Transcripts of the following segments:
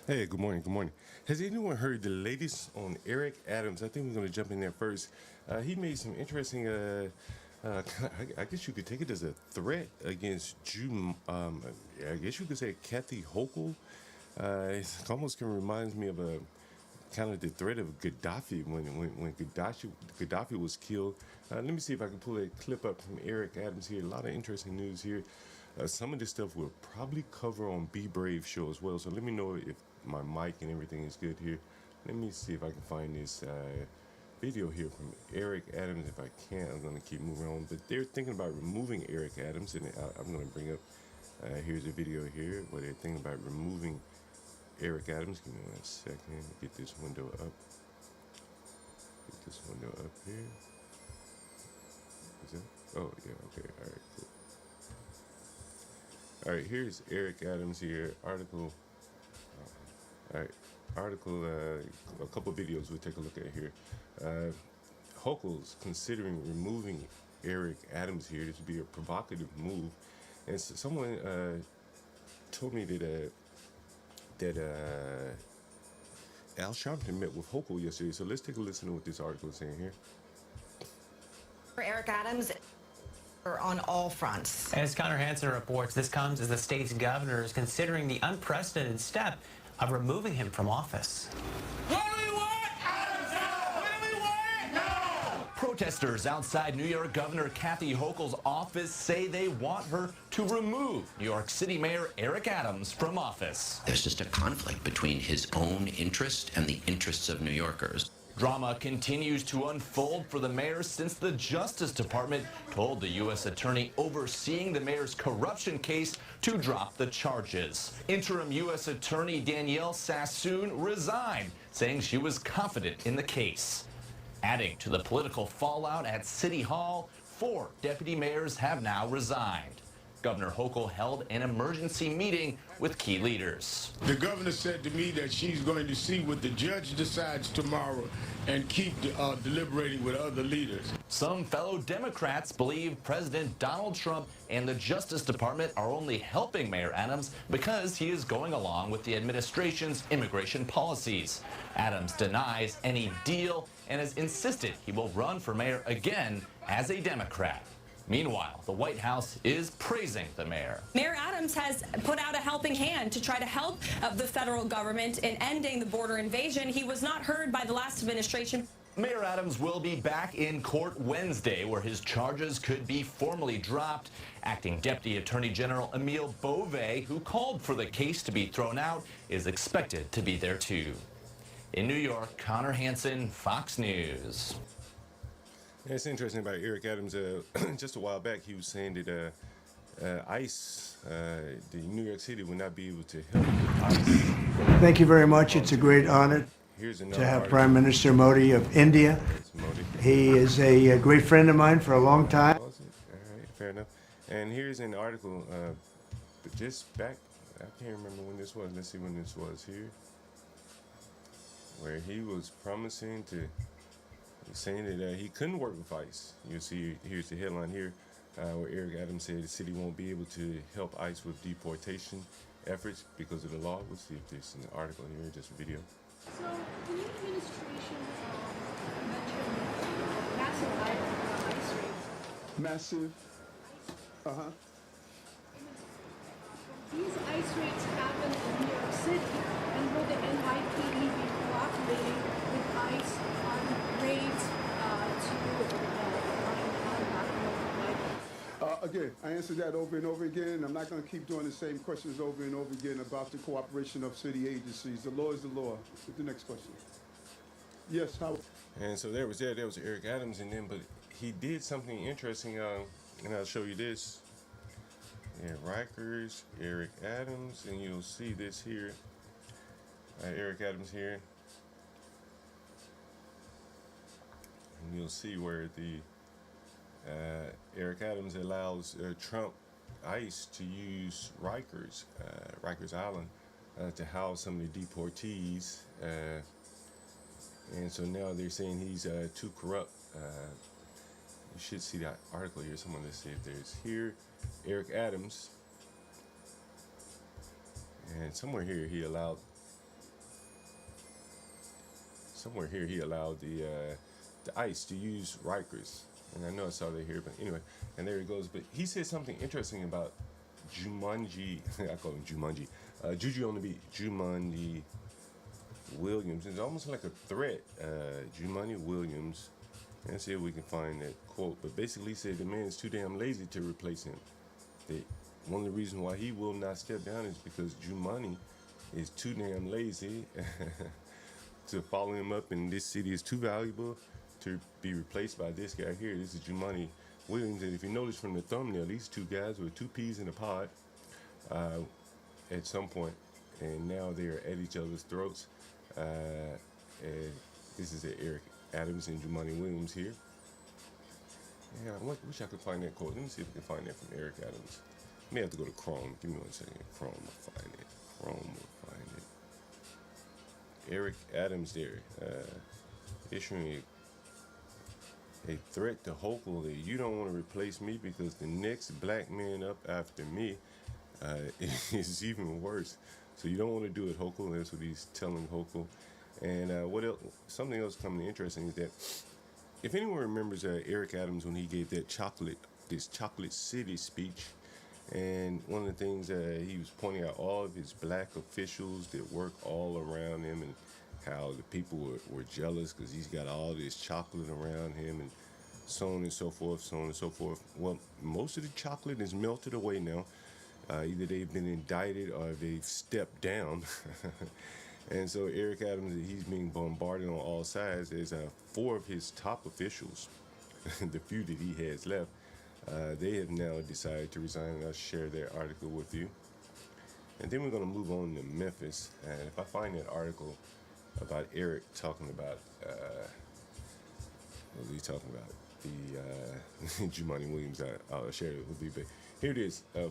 Hey, good morning. Good morning. Has anyone heard the latest on Eric Adams? I think we're going to jump in there first. He made some interesting, I guess you could take it as a threat against I guess you could say Kathy Hochul. It almost kind of reminds me of a kind of the threat of Gaddafi when Gaddafi was killed. Let me see if I can pull a clip up from Eric Adams here. A lot of interesting news here. Some of this stuff we'll probably cover on Be Brave show as well. So let me know if my mic and everything is good here. Let me see if I can find this video here from Eric Adams. If I can, I'm going to keep moving on. But they're thinking about removing Eric Adams, and I'm going to bring up here's a video here where they're thinking about removing Eric Adams. Give me 1 second. Get this window up. Get this window up here. Is that? Oh yeah. Okay. All right. Cool. All right. Here's Eric Adams here. Article. All right. Article. A couple of videos we'll take a look at here. Hochul's considering removing Eric Adams here. This would be a provocative move. And so someone told me that Al Sharpton met with Hochul yesterday. So let's take a listen to what this article is saying here. For Eric Adams, on all fronts. As Connor Hansen reports, this comes as the state's governor is considering the unprecedented step of removing him from office. What do we want? Adams out! What do we want? No! Protesters outside New York Governor Kathy Hochul's office say they want her to remove New York City Mayor Eric Adams from office. There's just a conflict between his own interest and the interests of New Yorkers. Drama continues to unfold for the mayor since the Justice Department told the U.S. attorney overseeing the mayor's corruption case to drop the charges. Interim U.S. Attorney Danielle Sassoon resigned, saying she was confident in the case. Adding to the political fallout at City Hall, 4 deputy mayors have now resigned. Governor Hochul held an emergency meeting with key leaders. The governor said to me that she's going to see what the judge decides tomorrow and keep deliberating with other leaders. Some fellow Democrats believe President Donald Trump and the Justice Department are only helping Mayor Adams because he is going along with the administration's immigration policies. Adams denies any deal and has insisted he will run for mayor again as a Democrat. Meanwhile, the White House is praising the mayor. Mayor Adams has put out a helping hand to try to help the federal government in ending the border invasion. He was not heard by the last administration. Mayor Adams will be back in court Wednesday, where his charges could be formally dropped. Acting Deputy Attorney General Emile Beauvais, who called for the case to be thrown out, is expected to be there too. In New York, Connor Hansen, Fox News. Yeah, it's interesting about Eric Adams. Just a while back, he was saying that ICE, the New York City, would not be able to help ICE. Thank you very much. It's a great honor to have Prime Minister Modi of India. He is a great friend of mine for a long time. All right, fair enough. And here's an article, but just back, I can't remember when this was. Let's see when this was here, where he was promising to. Saying that he couldn't work with ICE. You'll see, here's the headline here, where Eric Adams said the city won't be able to help ICE with deportation efforts because of the law. We'll see if there's an article here, just a video. So, the new administration mentioned massive ICE raids. Massive? These ICE raids happen in New York City, and will the NYPD be cooperating with ICE on raids Again, I answered that over and over again. I'm not going to keep doing the same questions over and over again about the cooperation of city agencies. The law is the law. What's the next question? Yes, how? And so there was Eric Adams, and then, but he did something interesting, and I'll show you this. Yeah, Rikers, Eric Adams, and you'll see this here. Eric Adams here. And you'll see where the Eric Adams allows Trump ICE to use Rikers Island, to house some of the deportees. And so now they're saying he's too corrupt. You should see that article here. Someone, let's see if there's here. Eric Adams. And somewhere here he allowed somewhere here he allowed the ICE to use Rikers. And I know I saw that here, but anyway, and there he goes. But he said something interesting about Jumanji. I call him Jumanji. Juju on the beat. Jumanji Williams. It's almost like a threat. Jumanji Williams. Let's see if we can find that quote. But basically, he said the man is too damn lazy to replace him. That one of the reasons why he will not step down is because Jumanji is too damn lazy to follow him up, and this city is too valuable to be replaced by this guy here. This is Jumanji Williams, and if you notice from the thumbnail, these two guys were two peas in a pod at some point, and now they are at each other's throats. And this is Eric Adams and Jumanji Williams here. Yeah, I wish I could find that quote. Let me see if I can find that from Eric Adams. May have to go to Chrome. Give me 1 second. Chrome will find it. Chrome will find it. Eric Adams there, issuing a threat to Hochul that you don't want to replace me because the next black man up after me is even worse. So you don't want to do it, Hochul. That's what he's telling Hochul. And what else? Something else coming interesting is that if anyone remembers Eric Adams when he gave that chocolate city speech, and one of the things he was pointing out all of his black officials that work all around him, and how the people were jealous because he's got all this chocolate around him, and so on and so forth, so on and so forth. Well, most of the chocolate is melted away now. Either they've been indicted or they've stepped down. And so Eric Adams, he's being bombarded on all sides. There's 4 of his top officials, the few that he has left, they have now decided to resign, and I'll share their article with you. And then we're going to move on to Memphis. And if I find that article about Eric talking about, what was he talking about? The Jumanji Williams, I'll share it with you. But here it is, 4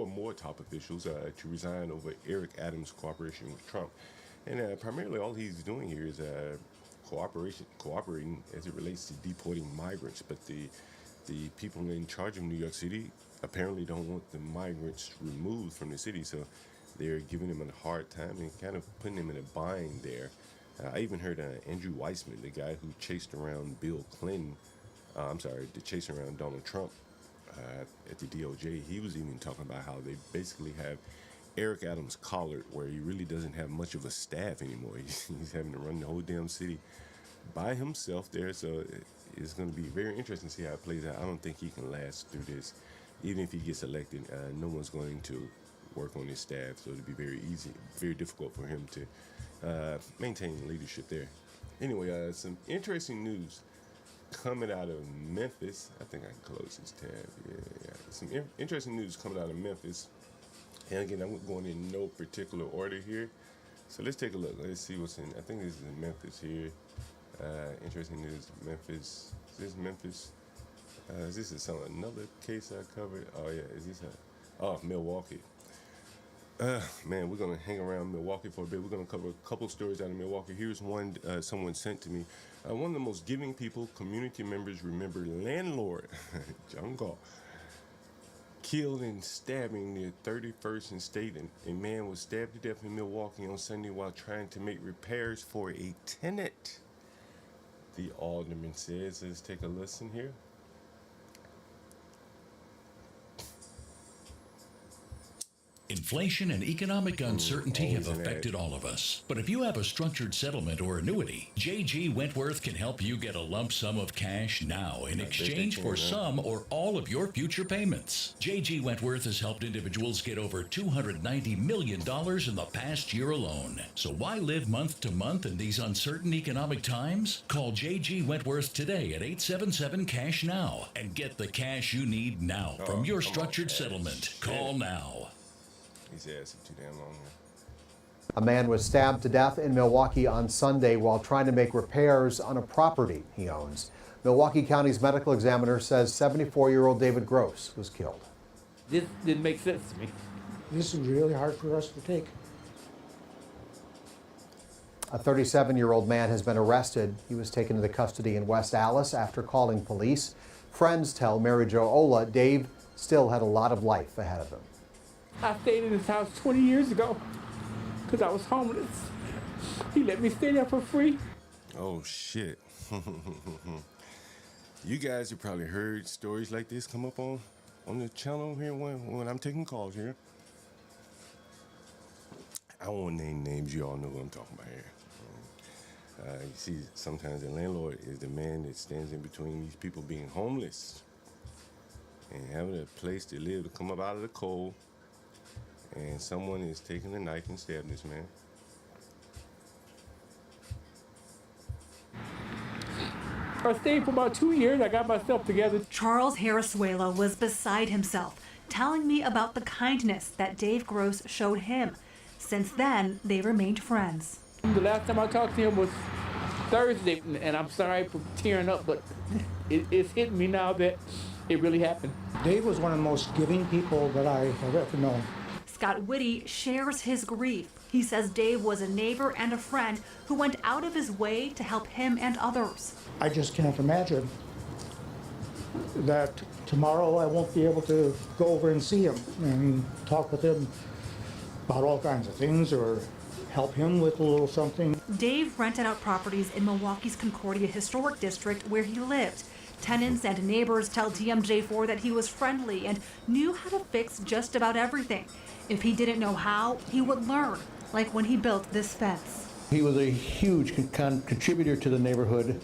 more top officials to resign over Eric Adams' cooperation with Trump. And primarily all he's doing here is cooperating as it relates to deporting migrants. But the people in charge of New York City apparently don't want the migrants removed from the city, so they're giving him a hard time and kind of putting him in a bind there. I even heard Andrew Weissman, the guy who chased around Bill Clinton, chased around Donald Trump at the DOJ, he was even talking about how they basically have Eric Adams collared, where he really doesn't have much of a staff anymore. He's having to run the whole damn city by himself there, so it's going to be very interesting to see how it plays out. I don't think he can last through this. Even if he gets elected, no one's going to work on his staff, so it'll be very difficult for him to maintain leadership there. Anyway, some interesting news coming out of Memphis. I think I can close this tab. Yeah. Some interesting news coming out of Memphis. And again, I'm going in no particular order here. So let's take a look. Let's see what's in. I think this is in Memphis here. Interesting news, Memphis. Is this Memphis? Is this another case I covered? Oh yeah, is this Milwaukee? Man, we're gonna hang around Milwaukee for a bit. We're gonna cover a couple stories out of Milwaukee. Here's one someone sent to me. One of the most giving people, community members remember landlord John Gall killed and stabbing near 31st and State. A man was stabbed to death in Milwaukee on Sunday while trying to make repairs for a tenant, the alderman says. Let's take a listen here. Inflation and economic uncertainty have affected all of us. But if you have a structured settlement or annuity, J.G. Wentworth can help you get a lump sum of cash now in exchange for some or all of your future payments. J.G. Wentworth has helped individuals get over $290 million in the past year alone. So why live month to month in these uncertain economic times? Call J.G. Wentworth today at 877-CASH-NOW and get the cash you need now from your structured settlement. Call now. His ass is too damn long. A man was stabbed to death in Milwaukee on Sunday while trying to make repairs on a property he owns. Milwaukee County's medical examiner says 74-year-old David Gross was killed. This didn't make sense to me. This is really hard for us to take. A 37-year-old man has been arrested. He was taken into custody in West Allis after calling police. Friends tell Mary Jo Ola Dave still had a lot of life ahead of him. I stayed in this house 20 years ago because I was homeless. He let me stay there for free. Oh, shit. You guys have probably heard stories like this come up on the channel here when I'm taking calls here. I won't name names. You all know what I'm talking about here. You see, sometimes the landlord is the man that stands in between these people being homeless and having a place to live, to come up out of the cold, and someone is taking a knife and stabbing this man. I stayed for about 2 years. I got myself together. Charles Harrisuela was beside himself, telling me about the kindness that Dave Gross showed him. Since then, they remained friends. The last time I talked to him was Thursday, and I'm sorry for tearing up, but it's hitting me now that it really happened. Dave was one of the most giving people that I have ever known. Scott Whitty shares his grief. He says Dave was a neighbor and a friend who went out of his way to help him and others. I just can't imagine that tomorrow I won't be able to go over and see him and talk with him about all kinds of things or help him with a little something. Dave rented out properties in Milwaukee's Concordia Historic District where he lived. Tenants and neighbors tell TMJ4 that he was friendly and knew how to fix just about everything. If he didn't know how, he would learn, like when he built this fence. He was a huge contributor to the neighborhood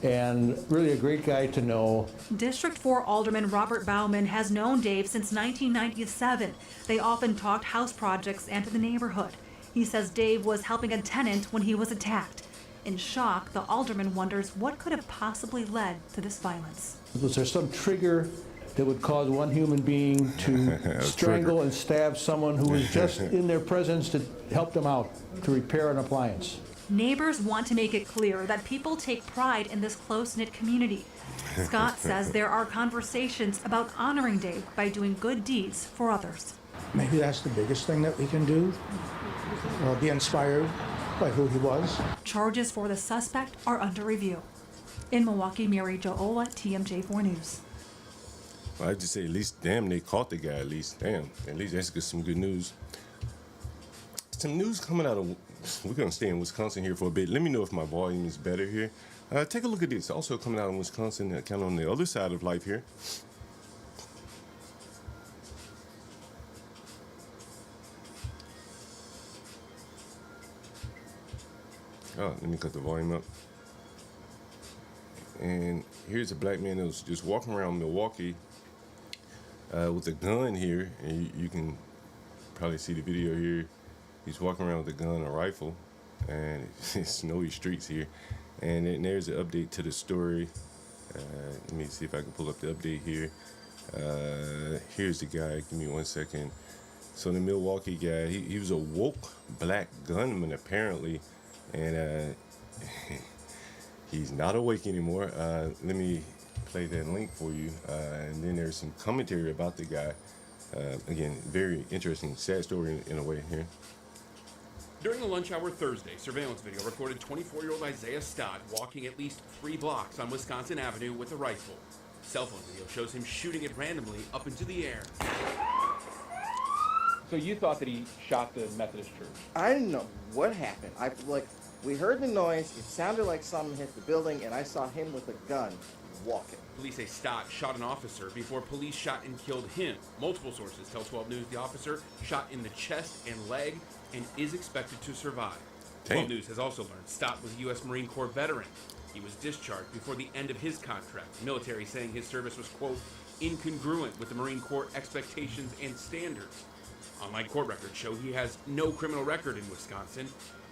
and really a great guy to know. District 4 Alderman Robert Bauman has known Dave since 1997. They often talked house projects and the neighborhood. He says Dave was helping a tenant when he was attacked. In shock, the alderman wonders what could have possibly led to this violence. Was there some trigger that would cause one human being to strangle and stab someone who was just in their presence to help them out, to repair an appliance? Neighbors want to make it clear that people take pride in this close-knit community. Scott says there are conversations about honoring Dave by doing good deeds for others. Maybe that's the biggest thing that we can do, be inspired by who he was. Charges for the suspect are under review. In Milwaukee, Mary Jo Ola, TMJ4 News. Well, I just say, at least, damn, they caught the guy, at least. Damn, at least that's some good news. Some news coming out of, we're going to stay in Wisconsin here for a bit. Let me know if my volume is better here. Take a look at this. Also coming out of Wisconsin, kind of on the other side of life here. Oh, let me cut the volume up. And here's a black man that was just walking around Milwaukee with a gun here. And you can probably see the video here. He's walking around with a gun, a rifle, and it's snowy streets here. And then there's an update to the story. Let me see if I can pull up the update here. Here's the guy. Give me 1 second. So the Milwaukee guy, he was a woke black gunman apparently. And he's not awake anymore. Let me play that link for you. And then there's some commentary about the guy. Again, very interesting, sad story in a way here. During the lunch hour Thursday, surveillance video recorded 24-year-old Isaiah Stott walking at least 3 blocks on Wisconsin Avenue with a rifle. Cell phone video shows him shooting it randomly up into the air. So you thought that he shot the Methodist church? I didn't know what happened. We heard the noise, it sounded like something hit the building, and I saw him with a gun walking. Police say Stott shot an officer before police shot and killed him. Multiple sources tell 12 News the officer shot in the chest and leg and is expected to survive. 12 News has also learned Stott was a U.S. Marine Corps veteran. He was discharged before the end of his contract. The military saying his service was, quote, incongruent with the Marine Corps expectations and standards. Online court records show he has no criminal record in Wisconsin,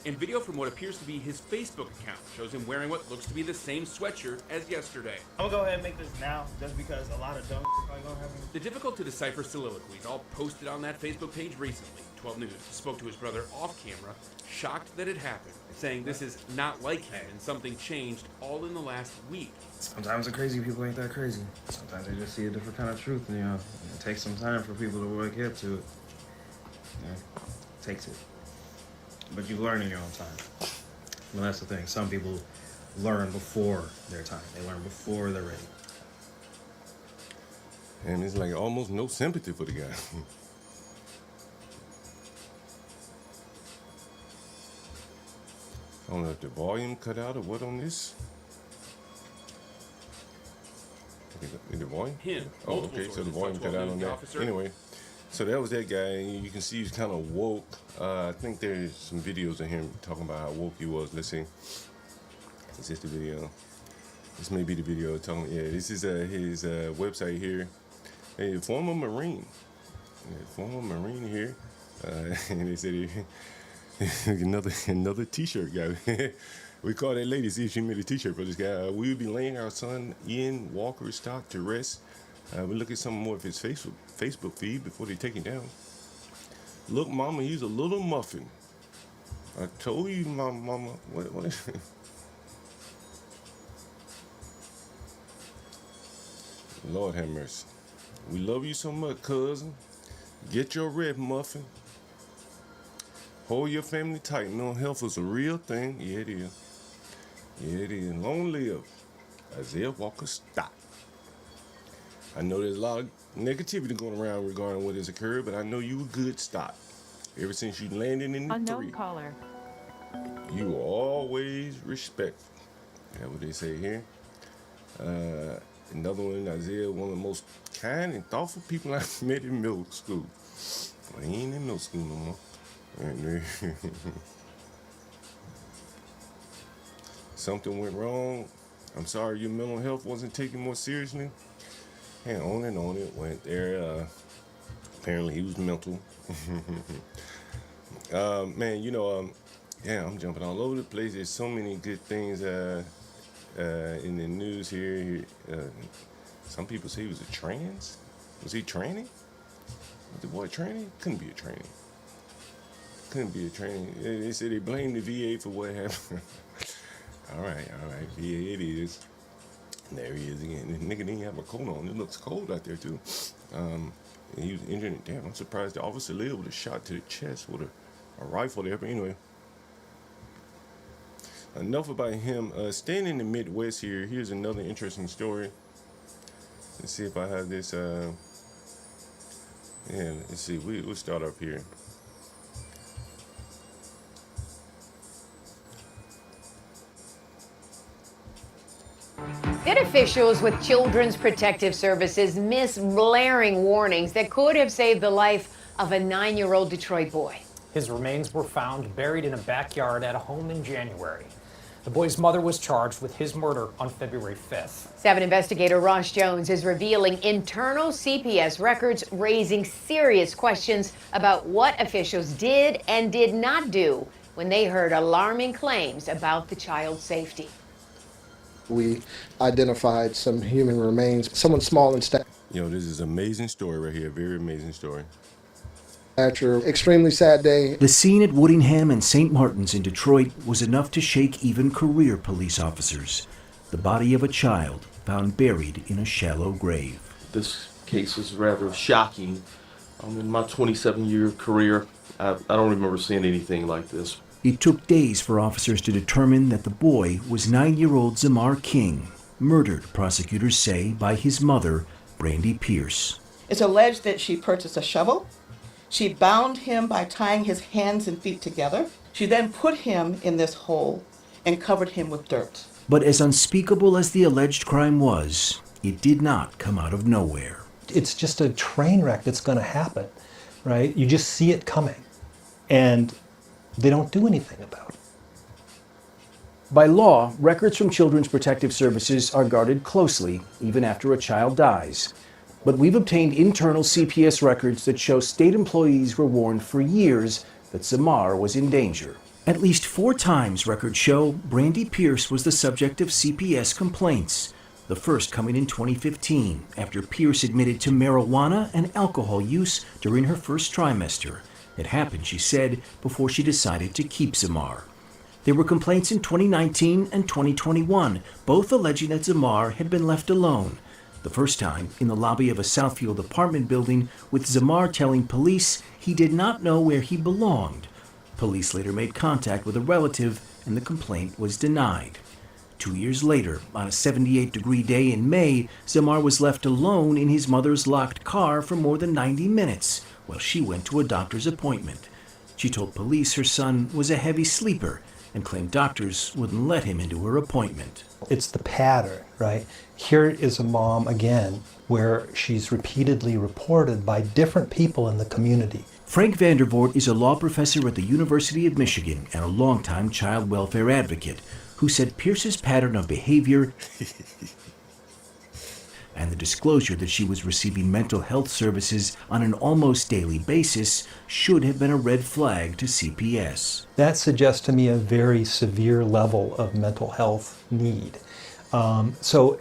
and video from what appears to be his Facebook account shows him wearing what looks to be the same sweatshirt as yesterday. I'm gonna go ahead and make this now, just because a lot of dumb shit probably gonna happen. The difficult to decipher soliloquies all posted on that Facebook page recently. 12 News spoke to his brother off camera, shocked that it happened, saying this is not like him and something changed all in the last week. Sometimes the crazy people ain't that crazy. Sometimes they just see a different kind of truth, and, it takes some time for people to wake up to it. It takes it. But you learn in your own time. Well, that's the thing. Some people learn before their time. They learn before they're ready. And it's like almost no sympathy for the guy. I don't know if the volume cut out or what on this. Is the volume? Him. Oh, Multiple okay. So the sources volume tell cut 12 out on News the that. officer Anyway, so that was that guy. And you can see he's kind of woke. I think there's some videos of him talking about how woke he was. Let's see. Is this the video? This may be the video talking. Yeah, this is his website here. A former Marine. Former Marine here. And they said another T-shirt guy. We called that lady, see if she made a T-shirt for this guy. We will be laying our son Ian Walker's stock to rest. We'll look at some more of his Facebook feed before they take him down. Look, Mama, he's a little muffin. I told you, Mama. What is it? Lord have mercy. We love you so much, cousin. Get your red muffin. Hold your family tight. Mental health is a real thing. Yeah, it is. Yeah, it is. Long live Isaiah Walker Stock. I know there's a lot of negativity going around regarding what has occurred, but I know you a good stock. Ever since you landed in the Unknown caller. You were always respectful. That's what they say here. Another one, Isaiah, one of the most kind and thoughtful people I've met in middle school. Well, he ain't in middle school no more. Something went wrong. I'm sorry your mental health wasn't taken more seriously. And on it went there. Apparently he was mental. Man, you know, yeah, I'm jumping all over the place. There's so many good things in the news here. Some people say he was a trans. Was he training? Was the boy training? Couldn't be a training. Couldn't be a training. They said they blamed the VA for what happened. All right, VA it is. There he is again. The nigga didn't have a coat on. It looks cold out there too. And he was injured. Damn, I'm surprised the officer lived with a shot to the chest with a rifle there. But anyway, enough about him. Staying in the Midwest here. Here's another interesting story. Let's see if I have this. Yeah, let's see. We'll start up here. State officials with Children's Protective Services miss blaring warnings that could have saved the life of a 9-year-old Detroit boy. His remains were found buried in a backyard at a home in January. The boy's mother was charged with his murder on February 5th. 7 investigator Ross Jones is revealing internal CPS records, raising serious questions about what officials did and did not do when they heard alarming claims about the child's safety. We identified some human remains, someone small in stature. Yo, this is an amazing story right here. Very amazing story. Extremely sad day. The scene at Woodingham and St. Martin's in Detroit was enough to shake even career police officers. The body of a child found buried in a shallow grave. This case is rather shocking. In my 27-year career, I don't remember seeing anything like this. It took days for officers to determine that the boy was 9-year-old Zamar King, murdered, prosecutors say, by his mother, Brandy Pierce. It's alleged that she purchased a shovel. She bound him by tying his hands and feet together. She then put him in this hole and covered him with dirt. But as unspeakable as the alleged crime was, it did not come out of nowhere. It's just a train wreck that's going to happen, right? You just see it coming, and they don't do anything about it. By law, records from Children's Protective Services are guarded closely, even after a child dies. But we've obtained internal CPS records that show state employees were warned for years that Zamar was in danger. At least 4 times, records show, Brandy Pierce was the subject of CPS complaints. The first coming in 2015, after Pierce admitted to marijuana and alcohol use during her first trimester. It happened, she said, before she decided to keep Zamar. There were complaints in 2019 and 2021, both alleging that Zamar had been left alone. The first time in the lobby of a Southfield apartment building, with Zamar telling police he did not know where he belonged. Police later made contact with a relative, and the complaint was denied. 2 years later, on a 78-degree day in May, Zamar was left alone in his mother's locked car for more than 90 minutes while she went to a doctor's appointment. She told police her son was a heavy sleeper and claimed doctors wouldn't let him into her appointment. It's the pattern, right? Here is a mom, again, where she's repeatedly reported by different people in the community. Frank Vandervoort is a law professor at the University of Michigan and a longtime child welfare advocate who said Pierce's pattern of behavior and the disclosure that she was receiving mental health services on an almost daily basis should have been a red flag to CPS. That suggests to me a very severe level of mental health need. So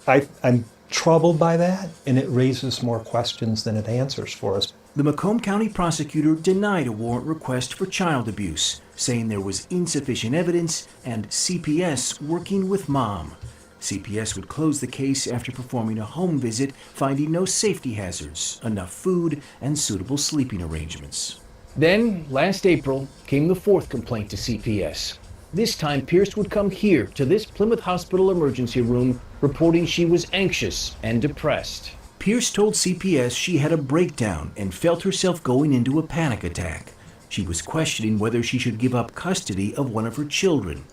I'm troubled by that, and it raises more questions than it answers for us. The Macomb County prosecutor denied a warrant request for child abuse, saying there was insufficient evidence and CPS working with mom. CPS would close the case after performing a home visit, finding no safety hazards, enough food, and suitable sleeping arrangements. Then, last April, came the fourth complaint to CPS. This time, Pierce would come here to this Plymouth Hospital emergency room, reporting she was anxious and depressed. Pierce told CPS she had a breakdown and felt herself going into a panic attack. She was questioning whether she should give up custody of one of her children.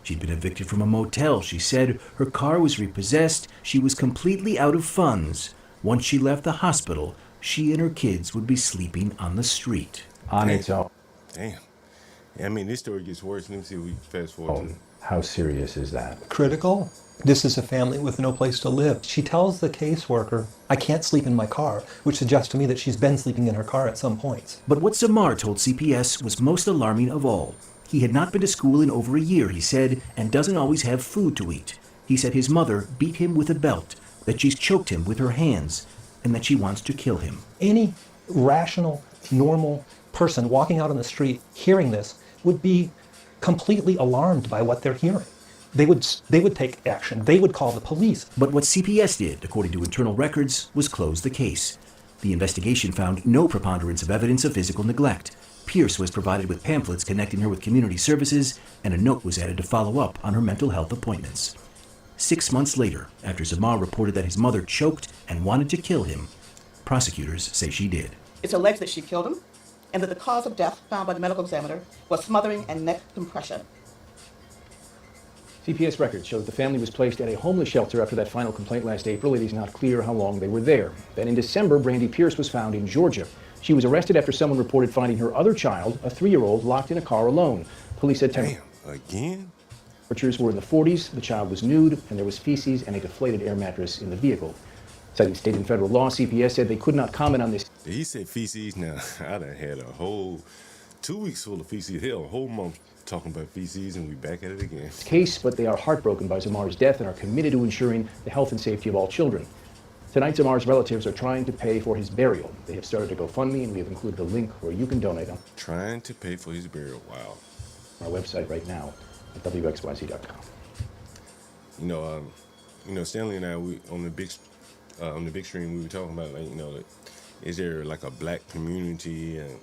She'd been evicted from a motel, she said. Her car was repossessed. She was completely out of funds. Once she left the hospital, she and her kids would be sleeping on the street. On its own. Damn. I mean, this story gets worse. Let me see if we fast forward to it. How serious is that? Critical. This is a family with no place to live. She tells the caseworker, I can't sleep in my car, which suggests to me that she's been sleeping in her car at some points. But what Zamar told CPS was most alarming of all. He had not been to school in over a year, he said, and doesn't always have food to eat. He said his mother beat him with a belt, that she's choked him with her hands, and that she wants to kill him. Any rational, normal person walking out on the street hearing this would be completely alarmed by what they're hearing. They would take action. They would call the police. But what CPS did, according to internal records, was close the case. The investigation found no preponderance of evidence of physical neglect. Pierce was provided with pamphlets connecting her with community services, and a note was added to follow up on her mental health appointments. 6 months later, after Zamar reported that his mother choked and wanted to kill him, prosecutors say she did. It's alleged that she killed him and that the cause of death found by the medical examiner was smothering and neck compression. CPS records show that the family was placed at a homeless shelter after that final complaint last April. It is not clear how long they were there. Then in December, Brandy Pierce was found in Georgia. She was arrested after someone reported finding her other child, a 3-year-old, locked in a car alone. Police said again? Temperatures were in the 40s, the child was nude, and there was feces and a deflated air mattress in the vehicle. Citing state and federal law, CPS said they could not comment on this. He said feces. Now, I done had a whole 2 weeks full of feces. Hell, a whole month talking about feces, and we back at it again. Case, but they are heartbroken by Zamar's death and are committed to ensuring the health and safety of all children. Tonight, Zamar's relatives are trying to pay for his burial. They have started a GoFundMe, and we have included a link where you can donate them. Trying to pay for his burial. Wow. Our website right now at wxyz.com. You know, Stanley and I, we on the big stream, we were talking about, like, you know, like, is there like a black community? And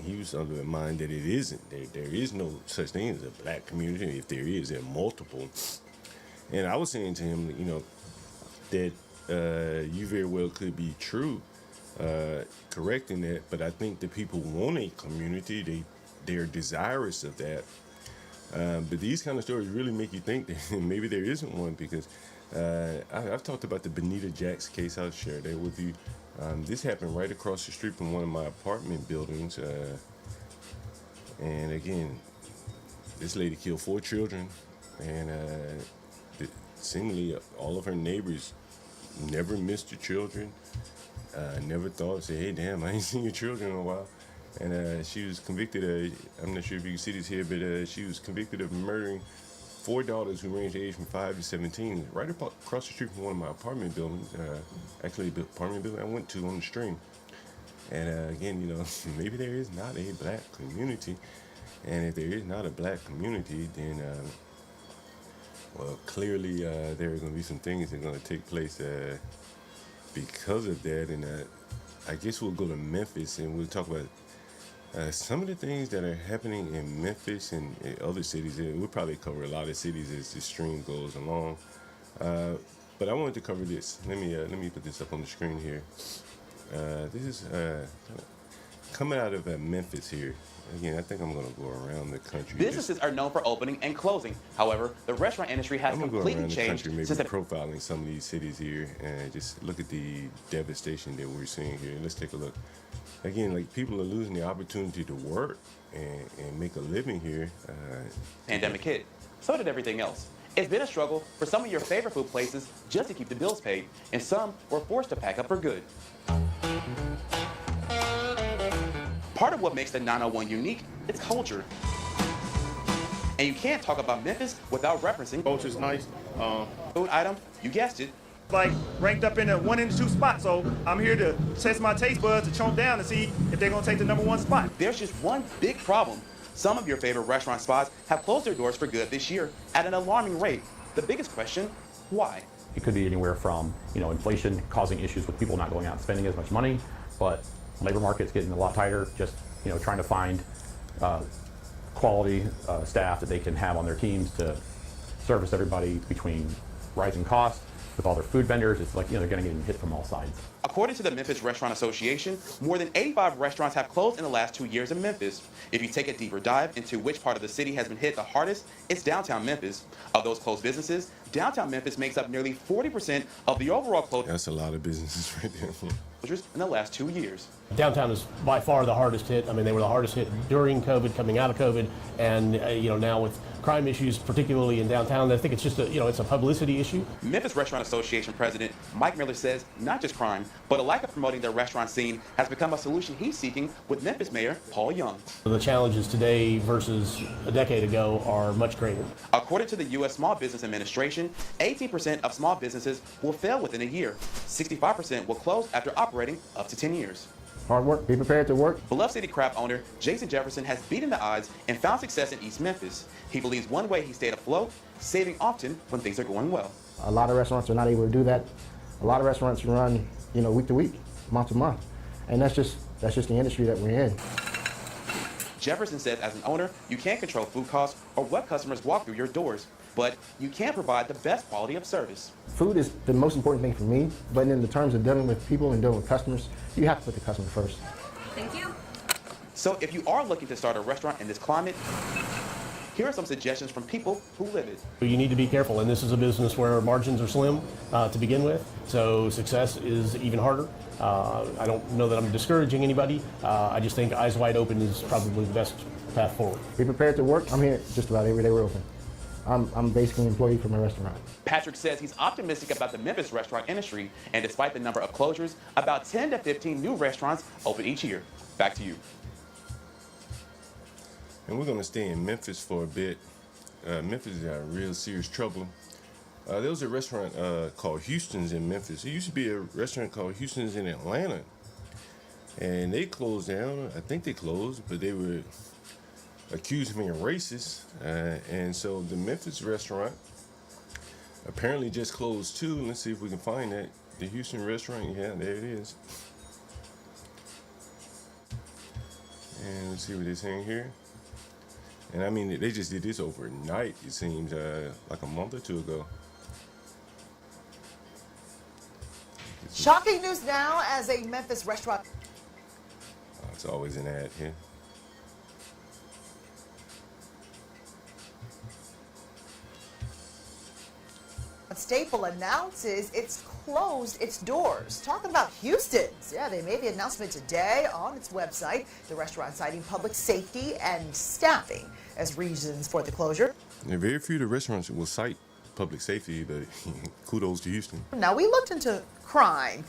he was under the mind that it isn't. There is no such thing as a black community. If there is, there are multiple. And I was saying to him, you know, that you very well could be true, correct in that. But I think that people want a community. They're desirous of that. But these kind of stories really make you think that maybe there isn't one, because I've talked about the Benita Jacks case. I'll share that with you. This happened right across the street from one of my apartment buildings. And again, this lady killed 4 children, and seemingly all of her neighbors never missed the children, never thought, say, hey, damn, I ain't seen your children in a while. And she was convicted of, I'm not sure if you can see this here, but she was convicted of murdering 4 daughters who ranged age from 5 to 17, right across the street from one of my apartment buildings, actually the apartment building I went to on the stream. And again, you know, maybe there is not a black community. And if there is not a black community, then, well, clearly there are going to be some things that are going to take place because of that. And I guess we'll go to Memphis and we'll talk about some of the things that are happening in Memphis and in other cities. We'll probably cover a lot of cities as the stream goes along. But I wanted to cover this. Let me put this up on the screen here. This is coming out of Memphis here. Again, I think I'm gonna go around the country. Businesses are known for opening and closing. However, the restaurant industry has I'm gonna go completely around the changed country, maybe since the profiling some of these cities here, and just look at the devastation that we're seeing here. Let's take a look. Again, like people are losing the opportunity to work and make a living here. pandemic hit. So did everything else. It's been a struggle for some of your favorite food places just to keep the bills paid, and some were forced to pack up for good. Part of what makes the 901 unique is culture. And you can't talk about Memphis without referencing Culture's nice. Food item, you guessed it. Like ranked up in the 1 and 2 spot, so I'm here to test my taste buds to chomp down and see if they're gonna take the #1 spot. There's just one big problem. Some of your favorite restaurant spots have closed their doors for good this year at an alarming rate. The biggest question, why? It could be anywhere from, inflation causing issues with people not going out and spending as much money, but labor market's getting a lot tighter, just, trying to find quality staff that they can have on their teams to service everybody between rising costs. With all their food vendors, it's like, they're going to get hit from all sides. According to the Memphis Restaurant Association, more than 85 restaurants have closed in the last 2 years in Memphis. If you take a deeper dive into which part of the city has been hit the hardest, it's downtown Memphis. Of those closed businesses, downtown Memphis makes up nearly 40% of the overall closures. That's a lot of businesses right there. In the last 2 years. Downtown is by far the hardest hit. I mean, they were the hardest hit during COVID, coming out of COVID, and now with crime issues, particularly in downtown, I think it's just it's a publicity issue. Memphis Restaurant Association President Mike Miller says not just crime, but a lack of promoting their restaurant scene has become a solution he's seeking with Memphis Mayor Paul Young. The challenges today versus a decade ago are much greater. According to the U.S. Small Business Administration, 18% of small businesses will fail within a year. 65% will close after operating up to 10 years. Hard work, be prepared to work. Bluff City Craft owner Jason Jefferson has beaten the odds and found success in East Memphis. He believes one way he stayed afloat, saving often when things are going well. A lot of restaurants are not able to do that. A lot of restaurants run, week to week, month to month. And that's just the industry that we're in. Jefferson says as an owner, you can't control food costs or what customers walk through your doors, but you can provide the best quality of service. Food is the most important thing for me, but in the terms of dealing with people and dealing with customers, you have to put the customer first. Thank you. So if you are looking to start a restaurant in this climate, here are some suggestions from people who live it. You need to be careful, and this is a business where margins are slim to begin with, so success is even harder. I don't know that I'm discouraging anybody. I just think eyes wide open is probably the best path forward. Be prepared to work. I'm here just about every day we're open. I'm basically an employee for my restaurant. Patrick says he's optimistic about the Memphis restaurant industry, and despite the number of closures, about 10 to 15 new restaurants open each year. Back to you. And we're going to stay in Memphis for a bit. Memphis is in real serious trouble. There was a restaurant called Houston's in Memphis. There used to be a restaurant called Houston's in Atlanta. And they closed down. I think they closed, but they were accused of being racist. And so the Memphis restaurant apparently just closed too. Let's see if we can find that. The Houston restaurant, yeah, there it is. And let's see what they're saying here. And I mean, they just did this overnight, it seems, like a month or two ago. Shocking news now as a Memphis restaurant. Oh, it's always an ad here. Staple announces it's closed its doors. Talking about Houston's. Yeah, they made the announcement today on its website. The restaurant citing public safety and staffing as reasons for the closure. Yeah, very few of the restaurants will cite public safety, but kudos to Houston. Now, we looked into crime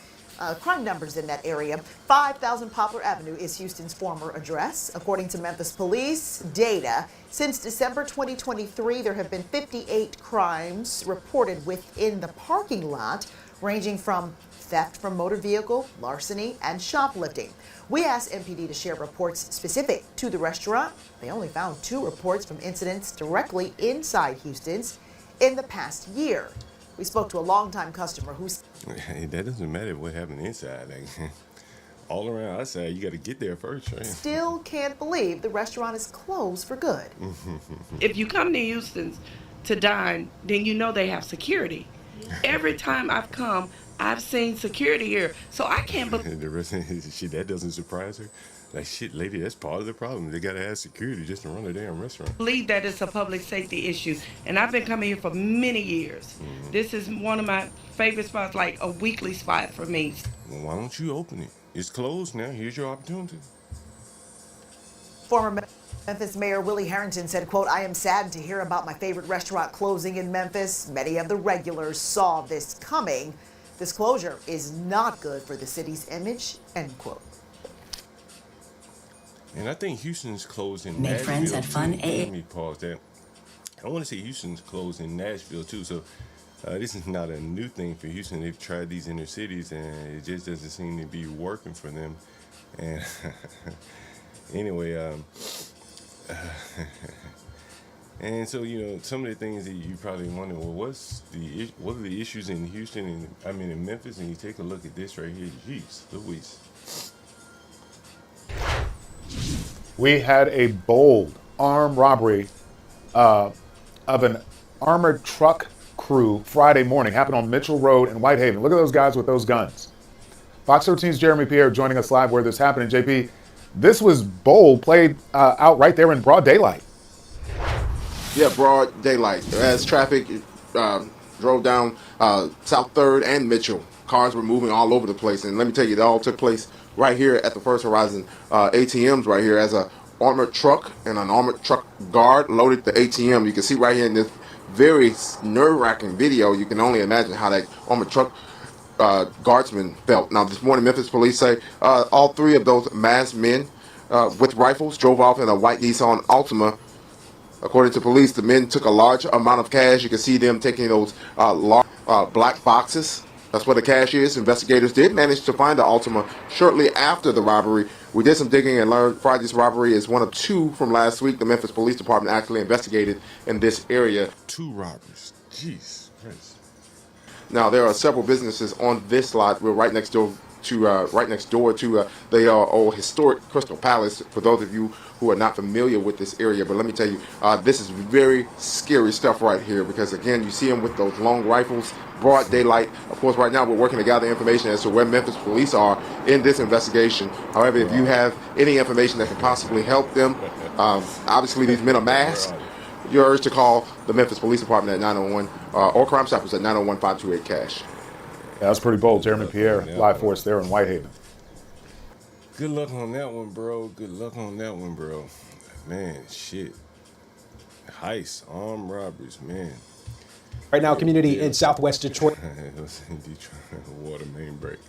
numbers in that area. 5000 Poplar Avenue is Houston's former address. According to Memphis police data, since December 2023, there have been 58 crimes reported within the parking lot, ranging from theft from motor vehicle, larceny, and shoplifting. We asked MPD to share reports specific to the restaurant. They only found 2 reports from incidents directly inside Houston's in the past year. We spoke to a longtime customer who's... Hey, that doesn't matter what happened inside. Like, all around outside, you got to get there first, right? Still can't believe the restaurant is closed for good. If you come to Houston's to dine, then you know they have security. Every time I've come, I've seen security here, so I can't believe... That doesn't surprise her. Like, shit, lady, that's part of the problem. They gotta have security just to run a damn restaurant. Believe that it's a public safety issue, and I've been coming here for many years. This is one of my favorite spots, like a weekly spot for me. Well, why don't you open it? It's closed now. Here's your opportunity. Former Memphis Mayor Willie Harrington said, quote, "I am saddened to hear about my favorite restaurant closing in Memphis. Many of the regulars saw this coming. This closure is not good for the city's image," end quote. And I think Houston's closed in Make Nashville. friends, had fun, too. Let me pause that. I want to say Houston's closed in Nashville too. So this is not a new thing for Houston. They've tried these inner cities, and it just doesn't seem to be working for them. And anyway, and so some of the things that you probably wonder, well, what are the issues in Houston and in Memphis? And you take a look at this right here. Jeez Louise. We had a bold armed robbery of an armored truck crew Friday morning. Happened on Mitchell Road in Whitehaven. Look at those guys with those guns. Fox 13's Jeremy Pierre joining us live where this happened. And JP, this was bold, played out right there in broad daylight. Yeah, broad daylight. As traffic drove down South 3rd and Mitchell, cars were moving all over the place. And let me tell you, it all took place right here at the First Horizon ATMs right here as a armored truck and an armored truck guard loaded the ATM. You can see right here in this very nerve-wracking video, you can only imagine how that armored truck guardsman felt. Now, this morning, Memphis police say all three of those masked men with rifles drove off in a white Nissan Altima. According to police, the men took a large amount of cash. You can see them taking those large black boxes. That's what the cash is. Investigators did manage to find the Altima shortly after the robbery. We did some digging and learned Friday's robbery is one of two from last week. The Memphis Police Department actually investigated in this area. 2 robberies. Jeez Christ. Now, there are several businesses on this lot. We're right next door to the old historic Crystal Palace, for those of you who are not familiar with this area. But let me tell you, this is very scary stuff right here, because again, you see them with those long rifles, broad daylight. Of course, right now we're working to gather information as to where Memphis police are in this investigation. However, if you have any information that can possibly help them, obviously these men are masked. You're urged to call the Memphis Police Department at 901 or Crime Stoppers at 901-528-CASH. Yeah, that's pretty bold. Jeremy Pierre, live for us there in Whitehaven. Good luck on that one, bro. Good luck on that one, bro. Man, shit. Heists, armed robberies, man. Right now, community in Southwest Detroit. Water main break.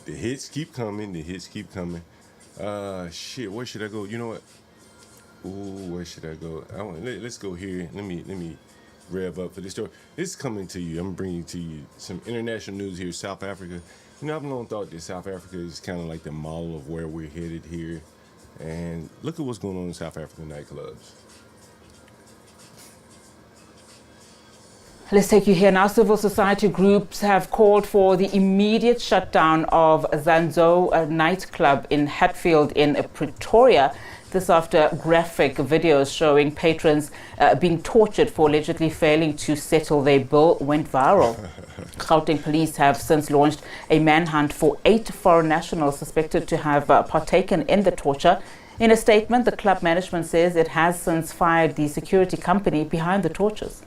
The hits keep coming. The hits keep coming. Shit, where should I go? You know what? Ooh, where should I go? Let's go here. Let me rev up for this story. This is coming to you. I'm bringing to you some international news here. South Africa. You know, I've long thought that South Africa is kind of like the model of where we're headed here. And look at what's going on in South African nightclubs. Let's take you here now. Civil society groups have called for the immediate shutdown of Zanzo, a nightclub in Hatfield in Pretoria. This after graphic videos showing patrons being tortured for allegedly failing to settle their bill went viral. Gauteng police have since launched a manhunt for 8 foreign nationals suspected to have partaken in the torture. In a statement, the club management says it has since fired the security company behind the tortures.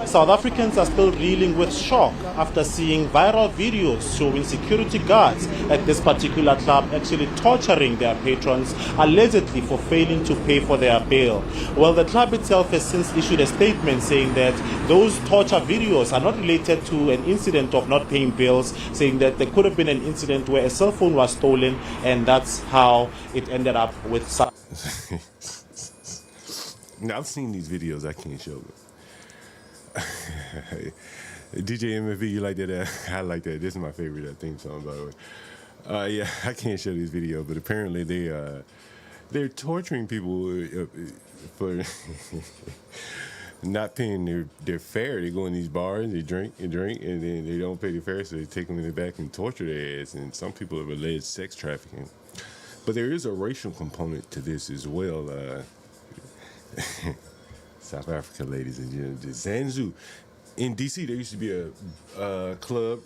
South Africans are still reeling with shock after seeing viral videos showing security guards at this particular club actually torturing their patrons, allegedly for failing to pay for their bail. Well, the club itself has since issued a statement saying that those torture videos are not related to an incident of not paying bills, saying that there could have been an incident where a cell phone was stolen, and that's how it ended up with some. Now, I've seen these videos. I can't show them. DJ MFV, you like that? I like that. This is my favorite theme song, by the way. Yeah, I can't show this video, but apparently they're torturing people for not paying their fare. They go in these bars, they drink, and then they don't pay their fare, so they take them in the back and torture their ass. And some people have alleged sex trafficking. But there is a racial component to this as well. South Africa, ladies and gentlemen, Zanzu. In DC, there used to be a club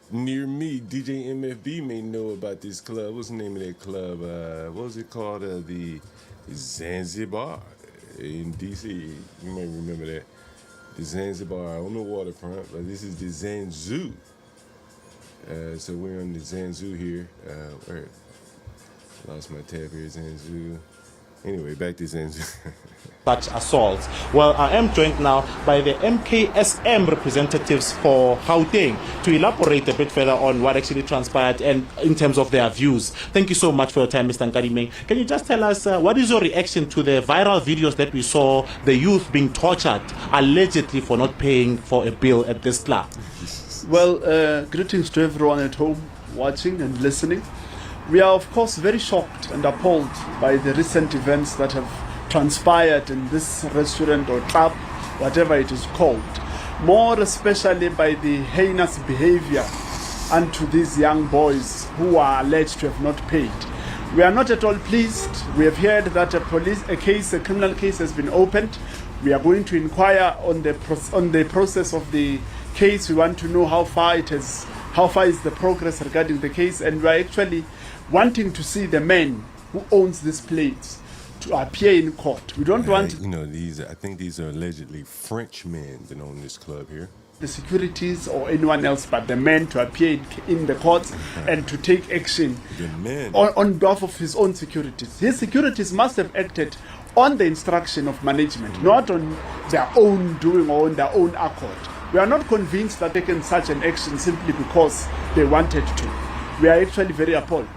near me. DJ MFB may know about this club. What's the name of that club? What was it called? The Zanzibar in DC. You may remember that. The Zanzibar on the waterfront, but this is the Zanzoo. So we're on the Zanzoo here. Where? Lost my tab here, Zanzoo. Anyway, back to Zanzoo. Such assaults. Well, I am joined now by the MKSM representatives for Gauteng to elaborate a bit further on what actually transpired and in terms of their views. Thank you so much for your time, Mr. Nkadimeng. Can you just tell us what is your reaction to the viral videos that we saw, the youth being tortured allegedly for not paying for a bill at this club? Well, greetings to everyone at home watching and listening. We are, of course, very shocked and appalled by the recent events that have transpired in this restaurant or club, whatever it is called. More especially by the heinous behavior unto these young boys who are alleged to have not paid. We are not at all pleased. We have heard that a criminal case has been opened. We are going to inquire on the process of the case. We want to know how far is the progress regarding the case, and we are actually wanting to see the man who owns this place to appear in court. We don't want, I think these are allegedly French men that own this club here. The securities or anyone else but the man to appear in the courts and to take action on behalf of his own securities. His securities must have acted on the instruction of management, not on their own doing or on their own accord. We are not convinced that they taken such an action simply because they wanted to. We are actually very appalled.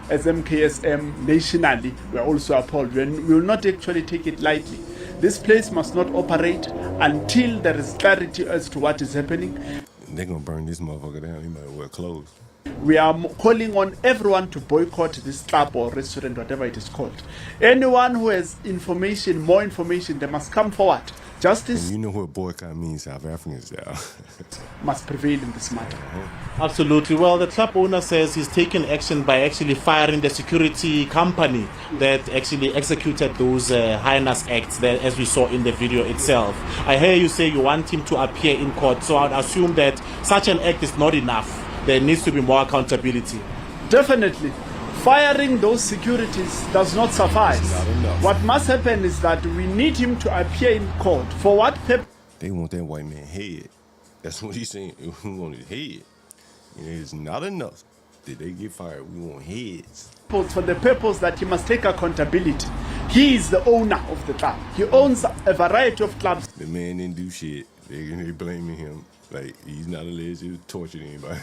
As MKSM nationally, we are also appalled. We will not actually take it lightly. This place must not operate until there is clarity as to what is happening. They're going to burn this motherfucker down. He might well close. We are calling on everyone to boycott this club or restaurant, whatever it is called. Anyone who has information, more information, they must come forward. Justice. And you know what boycott means, South Africans must prevail in this matter. Absolutely. Well, the club owner says he's taken action by actually firing the security company that actually executed those heinous acts that, as we saw in the video itself. I hear you say you want him to appear in court, so I'd assume that such an act is not enough. There needs to be more accountability. Definitely. Firing those securities does not suffice. What must happen is that we need him to appear in court. For what purpose? They want that white man head. That's what he's saying. We want his head. It's not enough that they get fired. We want heads. For the purpose that he must take accountability. He is the owner of the club. He owns a variety of clubs. The man didn't do shit. They blaming him. Like, he's not alleged to torture anybody.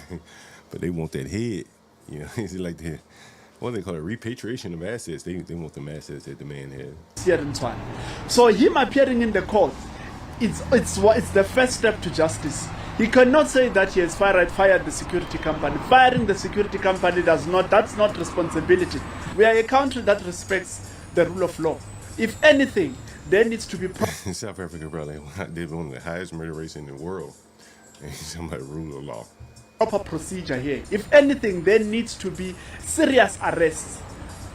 But they want that head. It's like the, what do they call it? Repatriation of assets. They want the assets that the man has. Here in Twan. So him appearing in the court, it's the first step to justice. He cannot say that he has fired the security company. Firing the security company that's not responsibility. We are a country that respects the rule of law. If anything, there needs to be South Africa probably they're one of the highest murder rates in the world. And somebody rule of law. Proper procedure here. If anything, there needs to be serious arrests,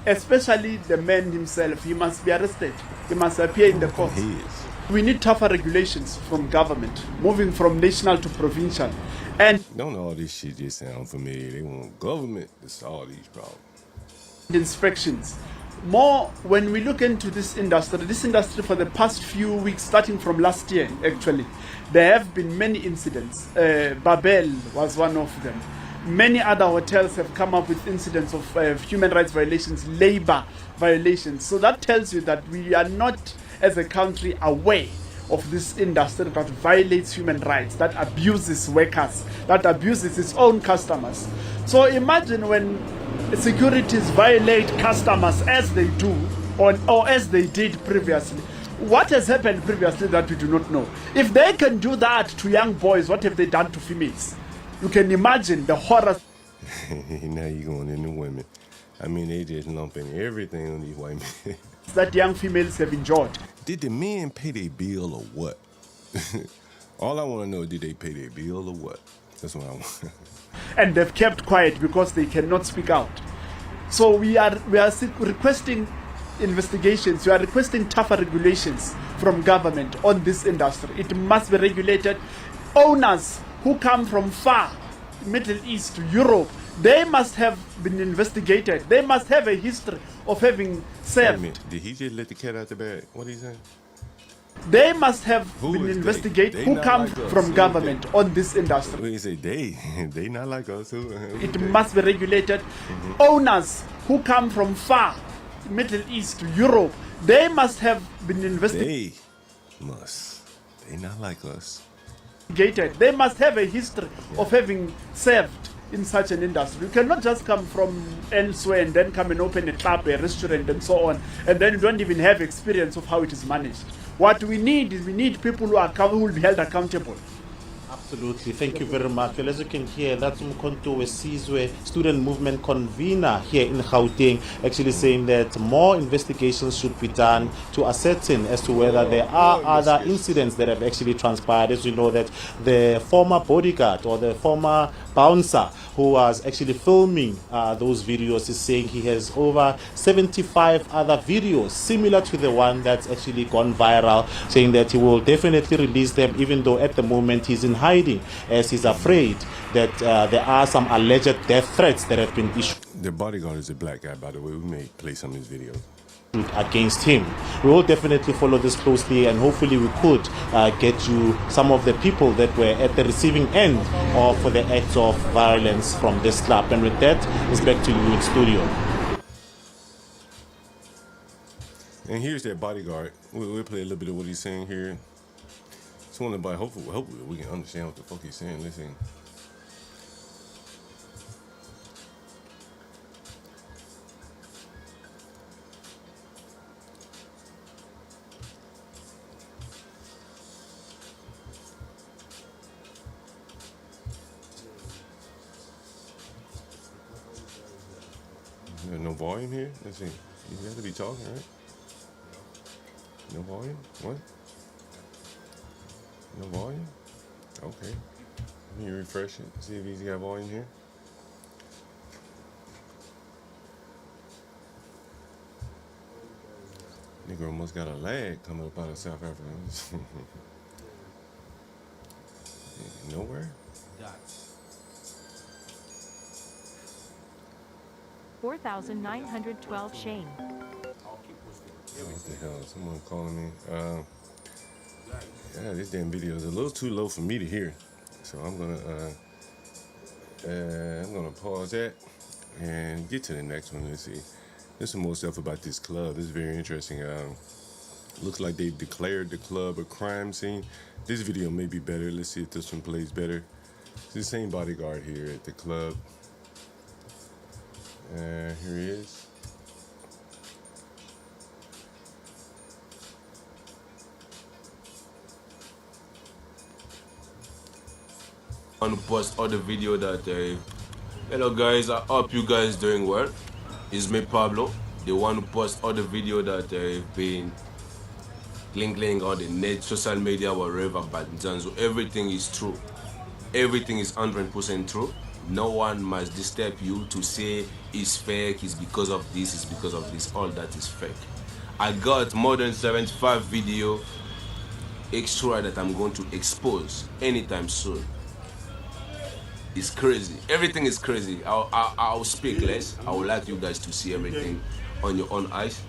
especially the man himself. He must be arrested. He must appear in the court. We need tougher regulations from government, moving from national to provincial. And don't all this shit just sound familiar. They want government to solve these problems. Inspections. More when we look into this industry for the past few weeks, starting from last year, actually, there have been many incidents. Babel was one of them. Many other hotels have come up with incidents of human rights violations, labor violations. So that tells you that we are not, as a country, aware of this industry that violates human rights, that abuses workers, that abuses its own customers. So imagine when securities violate customers as they do or as they did previously. What has happened previously that we do not know? If they can do that to young boys, what have they done to females? You can imagine the horror. Now you're going into women. I mean, they just lumping everything on these white men. That young females have enjoyed. Did the men pay their bill or what? All I want to know, did they pay their bill or what? That's what I want. And they've kept quiet because they cannot speak out. So we are requesting investigations. We are requesting tougher regulations from government on this industry. It must be regulated owners who come from far, Middle East, Europe, they must have been investigated. They must have a history of having Wait a served. minute. Did he just let the cat out the bag? What are you saying? They must have Who been is they? investigated They who not come like us. from Who is government they? on this industry. When you say they, they not like us. Who It they? must be regulated. Owners who come from far, Middle East, Europe, they must have been investigated. They must. They not like us. They must have a history of having served in such an industry. You cannot just come from elsewhere and then come and open a club, a restaurant, and so on, and then you don't even have experience of how it is managed. What we need is we need people who will be held accountable. Absolutely. Thank you very much. Well, as you can hear, that's Umkhonto Wesizwe, student movement convener here in Gauteng, actually saying that more investigations should be done to ascertain as to whether there are other incidents that have actually transpired. As we know that the former bodyguard or the former bouncer who was actually filming those videos is saying he has over 75 other videos similar to the one that's actually gone viral, saying that he will definitely release them, even though at the moment he's in hiding as he's afraid that there are some alleged death threats that have been issued. The bodyguard is a black guy, by the way. We may play some of his videos Against him. We will definitely follow this closely, and hopefully we could get you some of the people that were at the receiving end of the acts of violence from this club. And with that, it's back to you in studio. And here's that bodyguard. We'll play a little bit of what he's saying here. It's one about hopefully we can understand what the fuck he's saying. Listen. No volume here? Let's see. You got to be talking, right? No volume? What? No volume? Okay. Let me refresh it. See if he's got volume here. Nigga almost got a lag coming up out of South Africa. Nowhere? 4,912 Shane. What the hell? Someone calling me. Yeah, this damn video is a little too low for me to hear. So I'm gonna pause that and get to the next one. Let's see. There's some more stuff about this club. This is very interesting. Looks like they've declared the club a crime scene. This video may be better. Let's see if this one plays better. It's the same bodyguard here at the club. Here he is. I want to post all the video that hello guys, I hope you guys doing well. It's me Pablo. They want to post all the video that been linking on the net, social media, wherever, but Zanzo, everything is true. Everything is 100% true. No one must disturb you to say it's fake, it's because of this, it's because of this. All that is fake. I got more than 75 video extra that I'm going to expose anytime soon. It's crazy. Everything is crazy. I'll speak less. I would like you guys to see everything on your own eyes.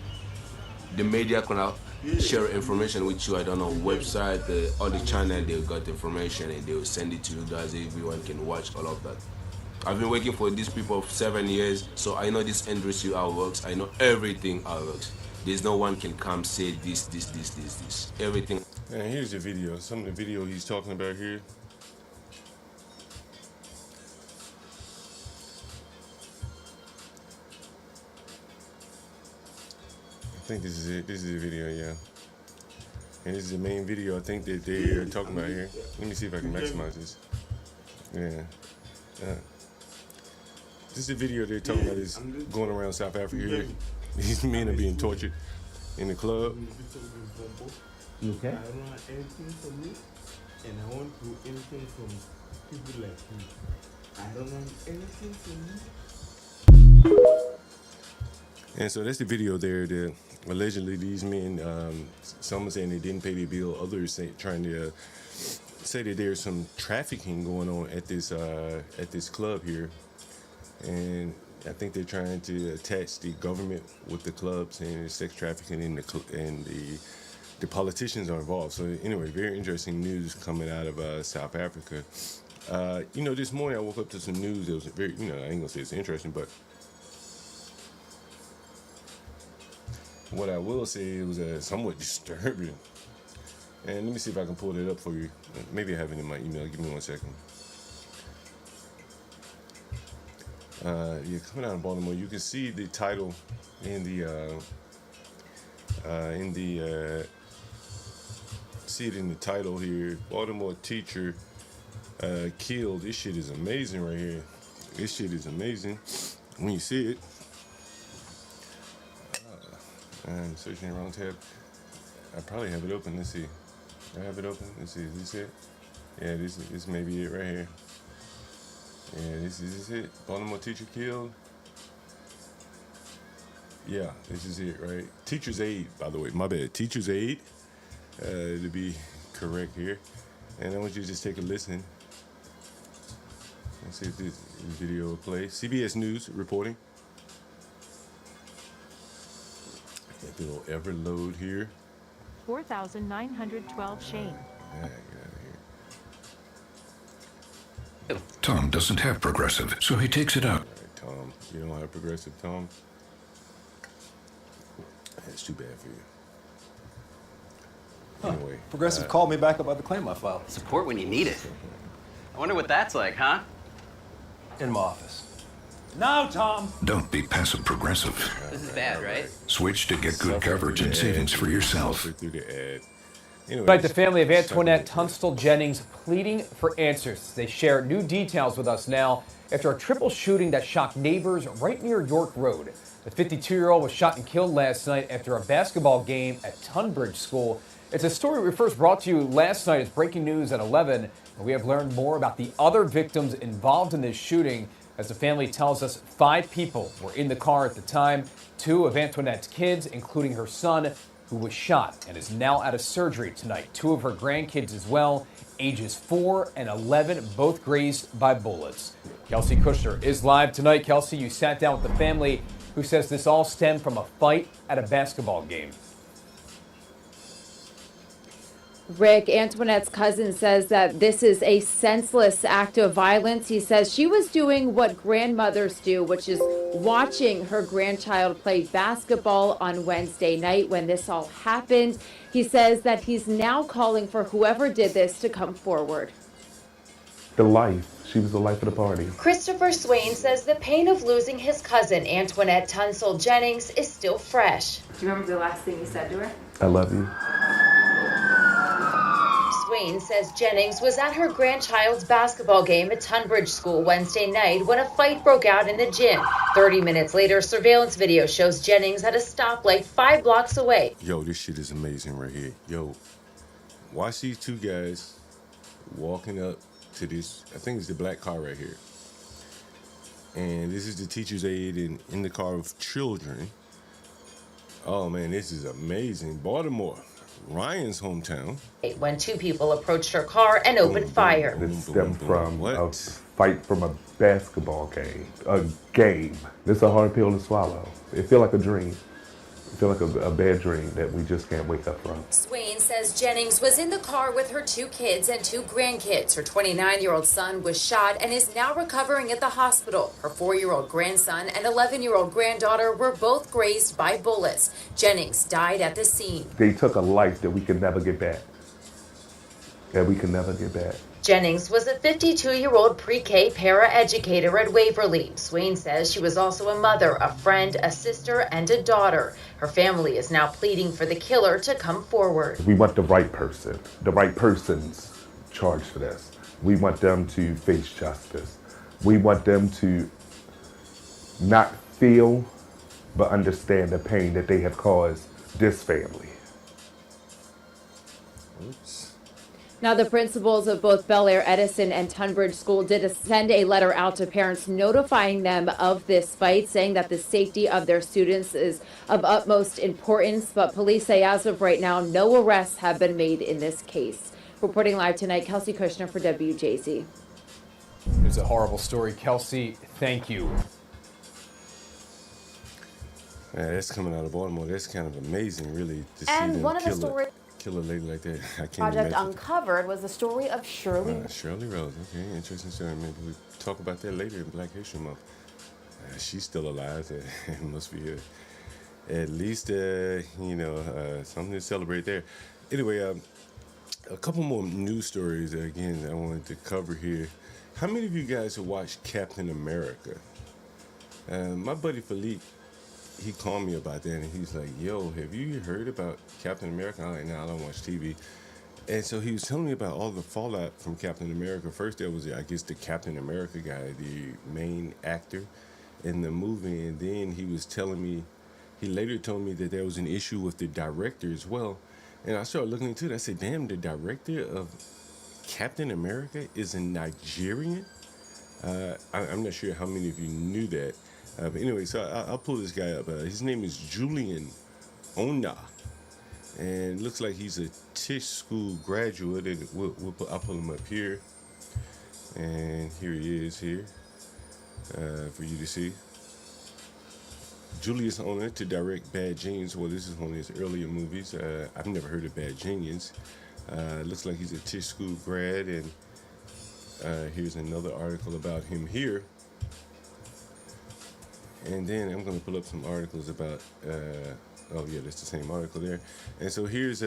The media can share information with you. I don't know, website, all the channel, they got information and they will send it to you guys. Everyone can watch all of that. I've been working for these people for 7 years, so I know this industry how it works. I know everything how it works. There's no one can come say this. Everything. And here's the video. Some of the video he's talking about here. I think this is it. This is the video, yeah. And this is the main video I think that they are talking about here. Let me see if I can maximize this. Yeah. This is the video they're talking about is going around South Africa here. These men are being tortured in the club. Okay. I don't want anything from you, and I won't do anything from people like you. I don't want anything from you. And so that's the video there. Allegedly, these men, some are saying they didn't pay their bill, others trying to say that there's some trafficking going on at this club here, and I think they're trying to attach the government with the club, saying it's sex trafficking, and the politicians are involved. So anyway, very interesting news coming out of South Africa. This morning I woke up to some news that was very, I ain't gonna say it's interesting, but what I will say, it was somewhat disturbing. And let me see if I can pull it up for you. Maybe I have it in my email. Give me 1 second. Coming out of Baltimore, you can see the title in the see it in the title here. Baltimore teacher killed. This shit is amazing right here. This shit is amazing when you see it. I'm searching the wrong tab. I probably have it open. Let's see. I have it open. Let's see. Is this it? Yeah, this may be it right here. Yeah, this is it. Baltimore teacher killed. Yeah, this is it, right? Teacher's aide, by the way. My bad. Teacher's aide, to be correct here. And I want you to just take a listen. Let's see if this video will play. CBS News reporting. If it'll ever load here. 4,912 Shane. Yeah, get out of here. Tom doesn't have Progressive, so he takes it out. All right, Tom, you don't have Progressive, Tom? That's too bad for you. Anyway. Progressive called me back about the claim I filed. Support when you need it. I wonder what that's like, huh? In my office. No, Tom. Don't be passive progressive. This is bad, right? Switch to get good coverage and savings for yourself. Tonight, the family of Antoinette Tunstall Jennings pleading for answers. They share new details with us now after a triple shooting that shocked neighbors right near York Road. The 52-year-old was shot and killed last night after a basketball game at Tunbridge School. It's a story we first brought to you last night as breaking news at 11. And we have learned more about the other victims involved in this shooting. As the family tells us, 5 people were in the car at the time. 2 of Antoinette's kids, including her son, who was shot and is now out of surgery tonight. 2 of her grandkids as well, ages 4 and 11, both grazed by bullets. Kelsey Kushner is live tonight. Kelsey, you sat down with the family, who says this all stemmed from a fight at a basketball game. Rick, Antoinette's cousin says that this is a senseless act of violence. He says she was doing what grandmothers do, which is watching her grandchild play basketball on Wednesday night when this all happened. He says that he's now calling for whoever did this to come forward. The life. She was the life of the party. Christopher Swain says the pain of losing his cousin, Antoinette Tunstall Jennings, is still fresh. Do you remember the last thing you said to her? I love you. Swain says Jennings was at her grandchild's basketball game at Tunbridge School Wednesday night when a fight broke out in the gym. 30 minutes later, surveillance video shows Jennings at a stoplight 5 blocks away. Yo, this shit is amazing right here. Yo, watch these 2 guys walking up to this, I think it's the black car right here. And this is the teacher's aide in the car with children. Oh man, this is amazing. Baltimore, Ryan's hometown. When 2 people approached her car and opened fire. This stemmed from a fight from a basketball game. A game. This is a hard pill to swallow. It feels like a dream. It feels like a bad dream that we just can't wake up from. Swain says Jennings was in the car with her 2 kids and 2 grandkids. Her 29-year-old son was shot and is now recovering at the hospital. Her 4-year-old grandson and 11-year-old granddaughter were both grazed by bullets. Jennings died at the scene. They took a life that we could never get back. That we could never get back. Jennings was a 52-year-old pre-K para-educator at Waverly. Swain says she was also a mother, a friend, a sister, and a daughter. Her family is now pleading for the killer to come forward. We want the right person, the right person's charged for this. We want them to face justice. We want them to not feel, but understand the pain that they have caused this family. Oops. Now, the principals of both Bel Air Edison and Tunbridge School did send a letter out to parents notifying them of this fight, saying that the safety of their students is of utmost importance. But police say as of right now, no arrests have been made in this case. Reporting live tonight, Kelsey Kushner for WJZ. It's a horrible story. Kelsey, thank you. Yeah, that's coming out of Baltimore. That's kind of amazing, really, to see And them one of the stories kill a lady like that. I can't Project imagine. uncovered was the story of Shirley. Shirley Rose. Okay, interesting story. Maybe we'll talk about that later in Black History Month. She's still alive. It must be at least, something to celebrate there. Anyway, a couple more news stories, again, I wanted to cover here. How many of you guys have watched Captain America? My buddy Philippe, he called me about that, and he's like, yo, have you heard about Captain America? I'm like, no, I don't watch TV. And so he was telling me about all the fallout from Captain America. First, there was, I guess, the Captain America guy, the main actor in the movie. And then he was telling me, he later told me that there was an issue with the director as well. And I started looking into it. I said, damn, the director of Captain America is a Nigerian? I'm not sure how many of you knew that. But anyway, so I'll pull this guy up. His name is Julian Ona. And it looks like he's a Tisch School graduate. And I'll pull him up here. And here he is here for you to see. Julius Ona to direct Bad Genius. Well, this is one of his earlier movies. I've never heard of Bad Genius. Looks like he's a Tisch School grad. And here's another article about him here. And then I'm going to pull up some articles about, oh yeah, that's the same article there. And so here's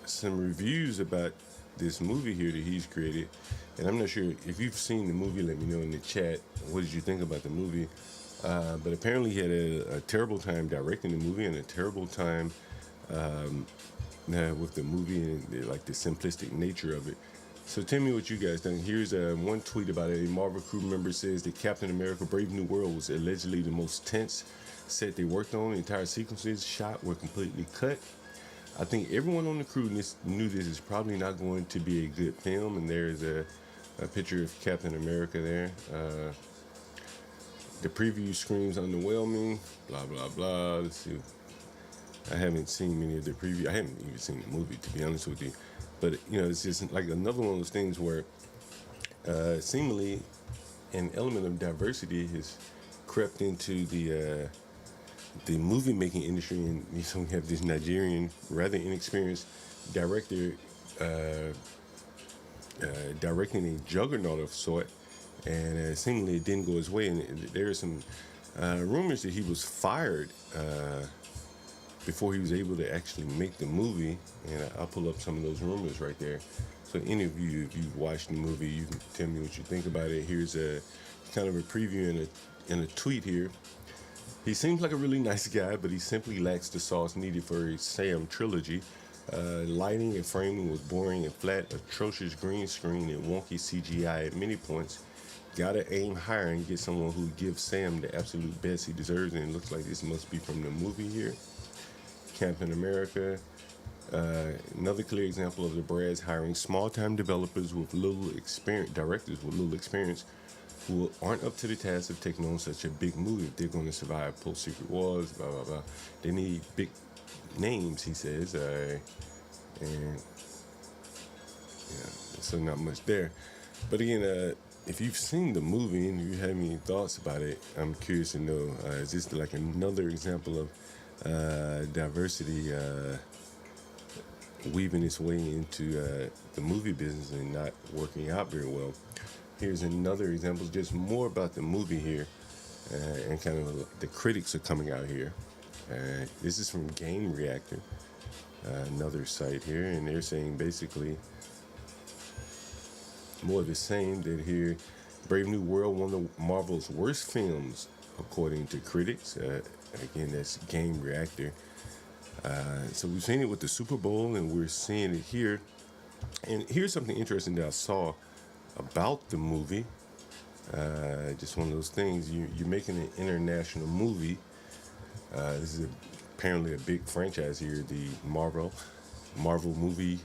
some reviews about this movie here that he's created. And I'm not sure if you've seen the movie, let me know in the chat. What did you think about the movie? But apparently he had a terrible time directing the movie and a terrible time with the movie and like the simplistic nature of it. So tell me what you guys think. Here's one tweet about it. A Marvel crew member says that Captain America Brave New World was allegedly the most tense set they worked on. The entire sequences shot were completely cut. I think everyone on the crew knew this is probably not going to be a good film. And there's a picture of Captain America there. The preview screams underwhelming, blah, blah, blah. Let's see. I haven't seen many of the preview. I haven't even seen the movie, to be honest with you. But, it's just like another one of those things where seemingly an element of diversity has crept into the movie-making industry. And so we have this Nigerian, rather inexperienced director directing a juggernaut of sort. And seemingly it didn't go his way. And there are some rumors that he was fired before he was able to actually make the movie. And I'll pull up some of those rumors right there. So any of you, if you've watched the movie, you can tell me what you think about it. Here's a kind of a preview in a tweet here. He seems like a really nice guy, but he simply lacks the sauce needed for a Sam trilogy. Lighting and framing was boring and flat, atrocious green screen and wonky CGI at many points. Gotta aim higher and get someone who gives Sam the absolute best he deserves. And it looks like this must be from the movie here. Captain America. Another clear example of the Brads hiring small-time developers with little experience, directors with little experience, who aren't up to the task of taking on such a big movie if they're going to survive post-Secret Wars, blah, blah, blah. They need big names, he says. And, yeah, so not much there. But again, if you've seen the movie and you have any thoughts about it, I'm curious to know, is this like another example of diversity weaving its way into the movie business and not working out very well? Here's another example, just more about the movie here, and kind of the critics are coming out here. This is from Game Reactor, another site here, and they're saying basically more of the same. That here, Brave New World, one of Marvel's worst films, according to critics. Again, that's Game Reactor. So we've seen it with the Super Bowl, and we're seeing it here. And here's something interesting that I saw about the movie. Just one of those things. You're making an international movie. This is apparently a big franchise here, the Marvel movie.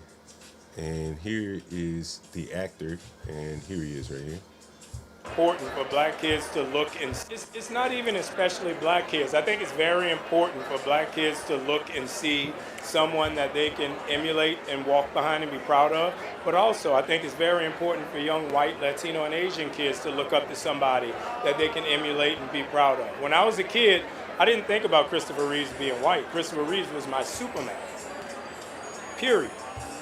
And here is the actor, and here he is right here. important for black kids to look and it's not even especially black kids. I think it's very important for black kids to look and see someone that they can emulate and walk behind and be proud of. But also, I think it's very important for young white, Latino, and Asian kids to look up to somebody that they can emulate and be proud of. When I was a kid, I didn't think about Christopher Reeves being white. Christopher Reeves was my Superman. Period.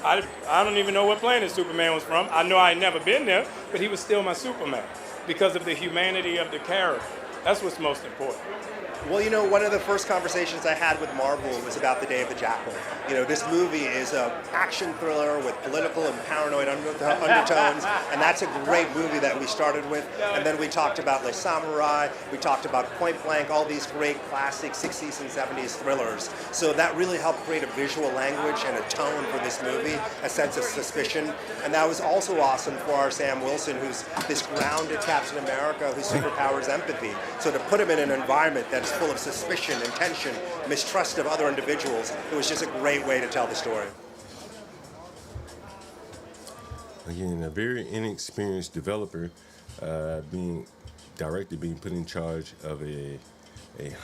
I don't even know what planet Superman was from. I know I had never been there, but he was still my Superman because of the humanity of the character. That's what's most important. Well, you know, one of the first conversations I had with Marvel was about The Day of the Jackal. You know, this movie is an action thriller with political and paranoid undertones, and that's a great movie that we started with. And then we talked about Les Samurai, we talked about Point Blank, all these great classic 60s and 70s thrillers. So that really helped create a visual language and a tone for this movie, a sense of suspicion. And that was also awesome for our Sam Wilson, who's this grounded Captain America whose superpower is empathy. So to put him in an environment that's full of suspicion and tension, mistrust of other individuals, it was just a great way to tell the story. Again, a very inexperienced developer being put in charge of a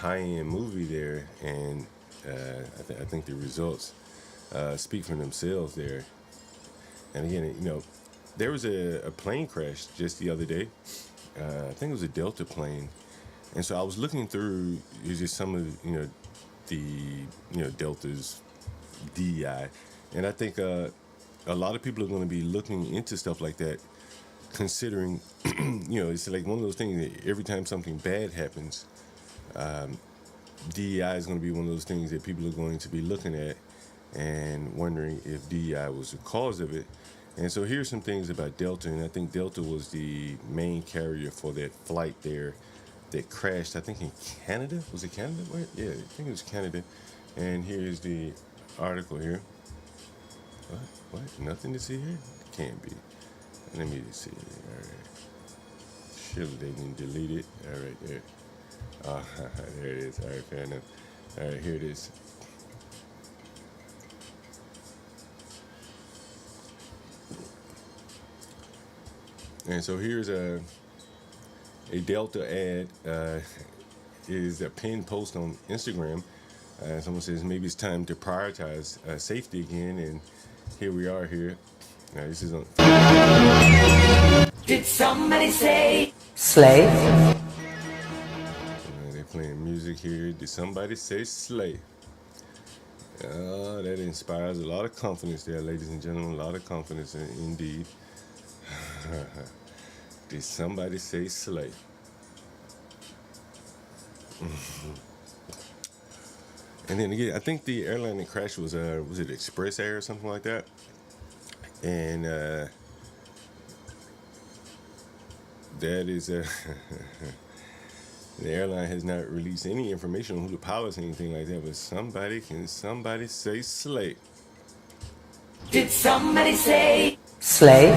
high-end movie there, and I think the results speak for themselves there. And again, you know, there was a plane crash just the other day. I think it was a Delta plane. And so I was looking through just some of the Delta's DEI, and I think a lot of people are going to be looking into stuff like that, considering it's like one of those things that every time something bad happens, DEI is going to be one of those things that people are going to be looking at and wondering if DEI was the cause of it. And so here's some things about Delta, and I think Delta was the main carrier for that flight there that crashed, I think in Canada. Was it Canada? Yeah, I think it was Canada. And here's the article here. What? Nothing to see here? Can't be. Let me see. All right. Surely they didn't delete it. All right, there. There it is. All right, fair enough. All right, here it is. And so here's a Delta ad, is a pinned post on Instagram. Someone says maybe it's time to prioritize safety again, and here we are here. This is on. Did somebody say slave? They're playing music here. Did somebody say slave? That inspires a lot of confidence there, ladies and gentlemen. A lot of confidence indeed. Did somebody say slave? And then again, I think the airline that crashed was it Express Air or something like that? And that is the airline has not released any information on who the pilot's or anything like that. But somebody say slave? Did somebody say slave?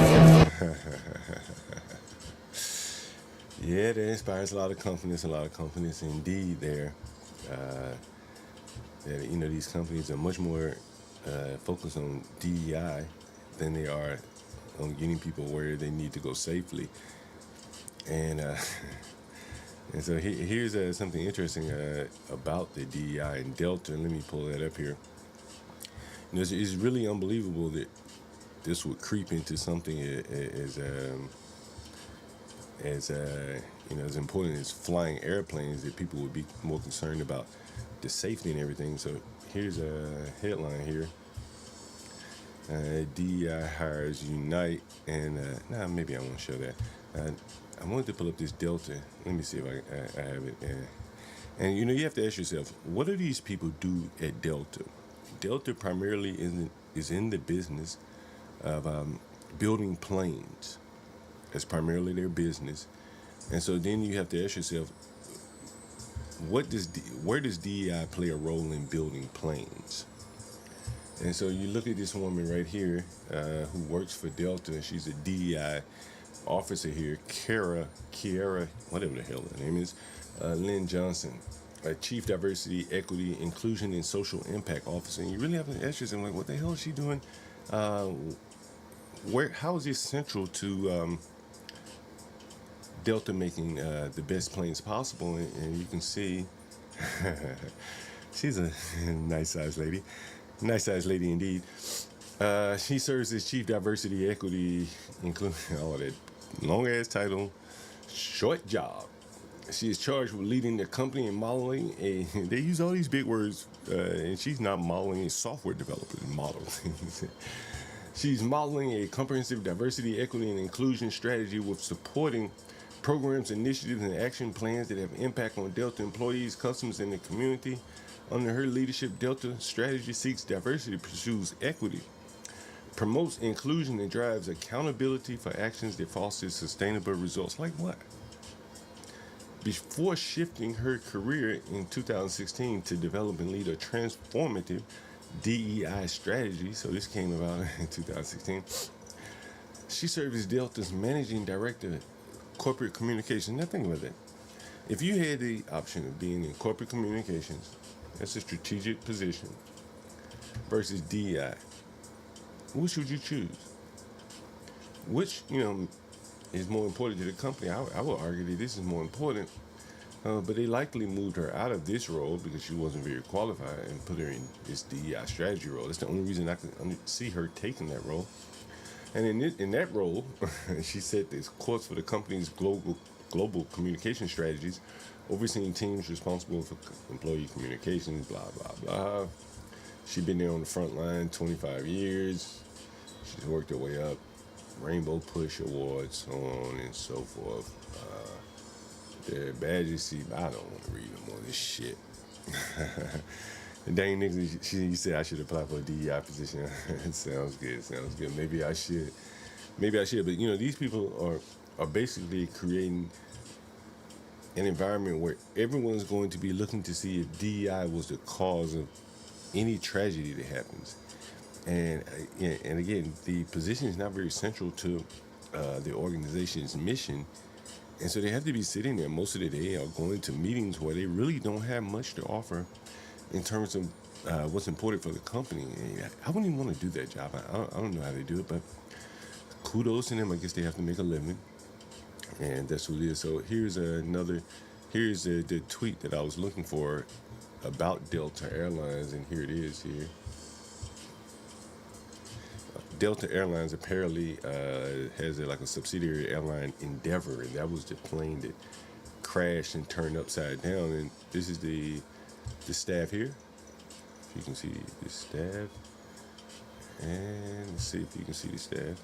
Yeah, that inspires a lot of confidence indeed there. That these companies are much more focused on DEI than they are on getting people where they need to go safely. And so here's something interesting about the DEI and Delta. Let me pull that up here. It's really unbelievable that this would creep into something as important as flying airplanes, that people would be more concerned about the safety and everything. So here's a headline here. DEI hires unite, and maybe I won't show that. I wanted to pull up this Delta. Let me see if I have it. And you have to ask yourself, what do these people do at Delta? Delta primarily is in the business of building planes. That's primarily their business. And so then you have to ask yourself, where does DEI play a role in building planes? And so you look at this woman right here who works for Delta. She's a DEI officer here, Kiara, whatever the hell her name is, Lynn Johnson, a Chief Diversity, Equity, Inclusion, and Social Impact Officer. And you really have to ask yourself, like, what the hell is she doing? How is this central to Delta making the best planes possible, and you can see she's a nice sized lady indeed. She serves as Chief Diversity Equity, including all that long ass title, short job. She is charged with leading the company and modeling they use all these big words, and she's not modeling a software developer, model. She's modeling a comprehensive diversity, equity, and inclusion strategy with supporting programs, initiatives, and action plans that have impact on Delta employees, customers, and the community. Under her leadership, Delta strategy seeks diversity, pursues equity, promotes inclusion, and drives accountability for actions that foster sustainable results. Like what? Before shifting her career in 2016 to develop and lead a transformative DEI strategy, so this came about in 2016, she served as Delta's managing director of corporate communications. Now think about that. If you had the option of being in corporate communications, that's a strategic position, versus DEI, which would you choose? Which, is more important to the company? I would argue that this is more important, but they likely moved her out of this role because she wasn't very qualified and put her in this DEI strategy role. That's the only reason I can see her taking that role. And in that role, she set this course for the company's global communication strategies, overseeing teams responsible for employee communications, blah, blah, blah. She's been there on the front line 25 years. She's worked her way up. Rainbow Push Awards, so on and so forth. Their badges, see, I don't want to read no more of this shit. Dang niggas, she said I should apply for a DEI position. It sounds good. Maybe I should. But these people are basically creating an environment where everyone's going to be looking to see if DEI was the cause of any tragedy that happens. And again, the position is not very central to the organization's mission. And so they have to be sitting there most of the day or going to meetings where they really don't have much to offer in terms of what's important for the company. And I wouldn't even want to do that job. I don't know how they do it, but kudos to them. I guess they have to make a living. And that's what it is. So here's the tweet that I was looking for about Delta Airlines, and here it is here. Delta Airlines apparently has a subsidiary airline, Endeavor, and that was the plane that crashed and turned upside down. And this is the staff here. If you can see the staff, and let's see if you can see the staff.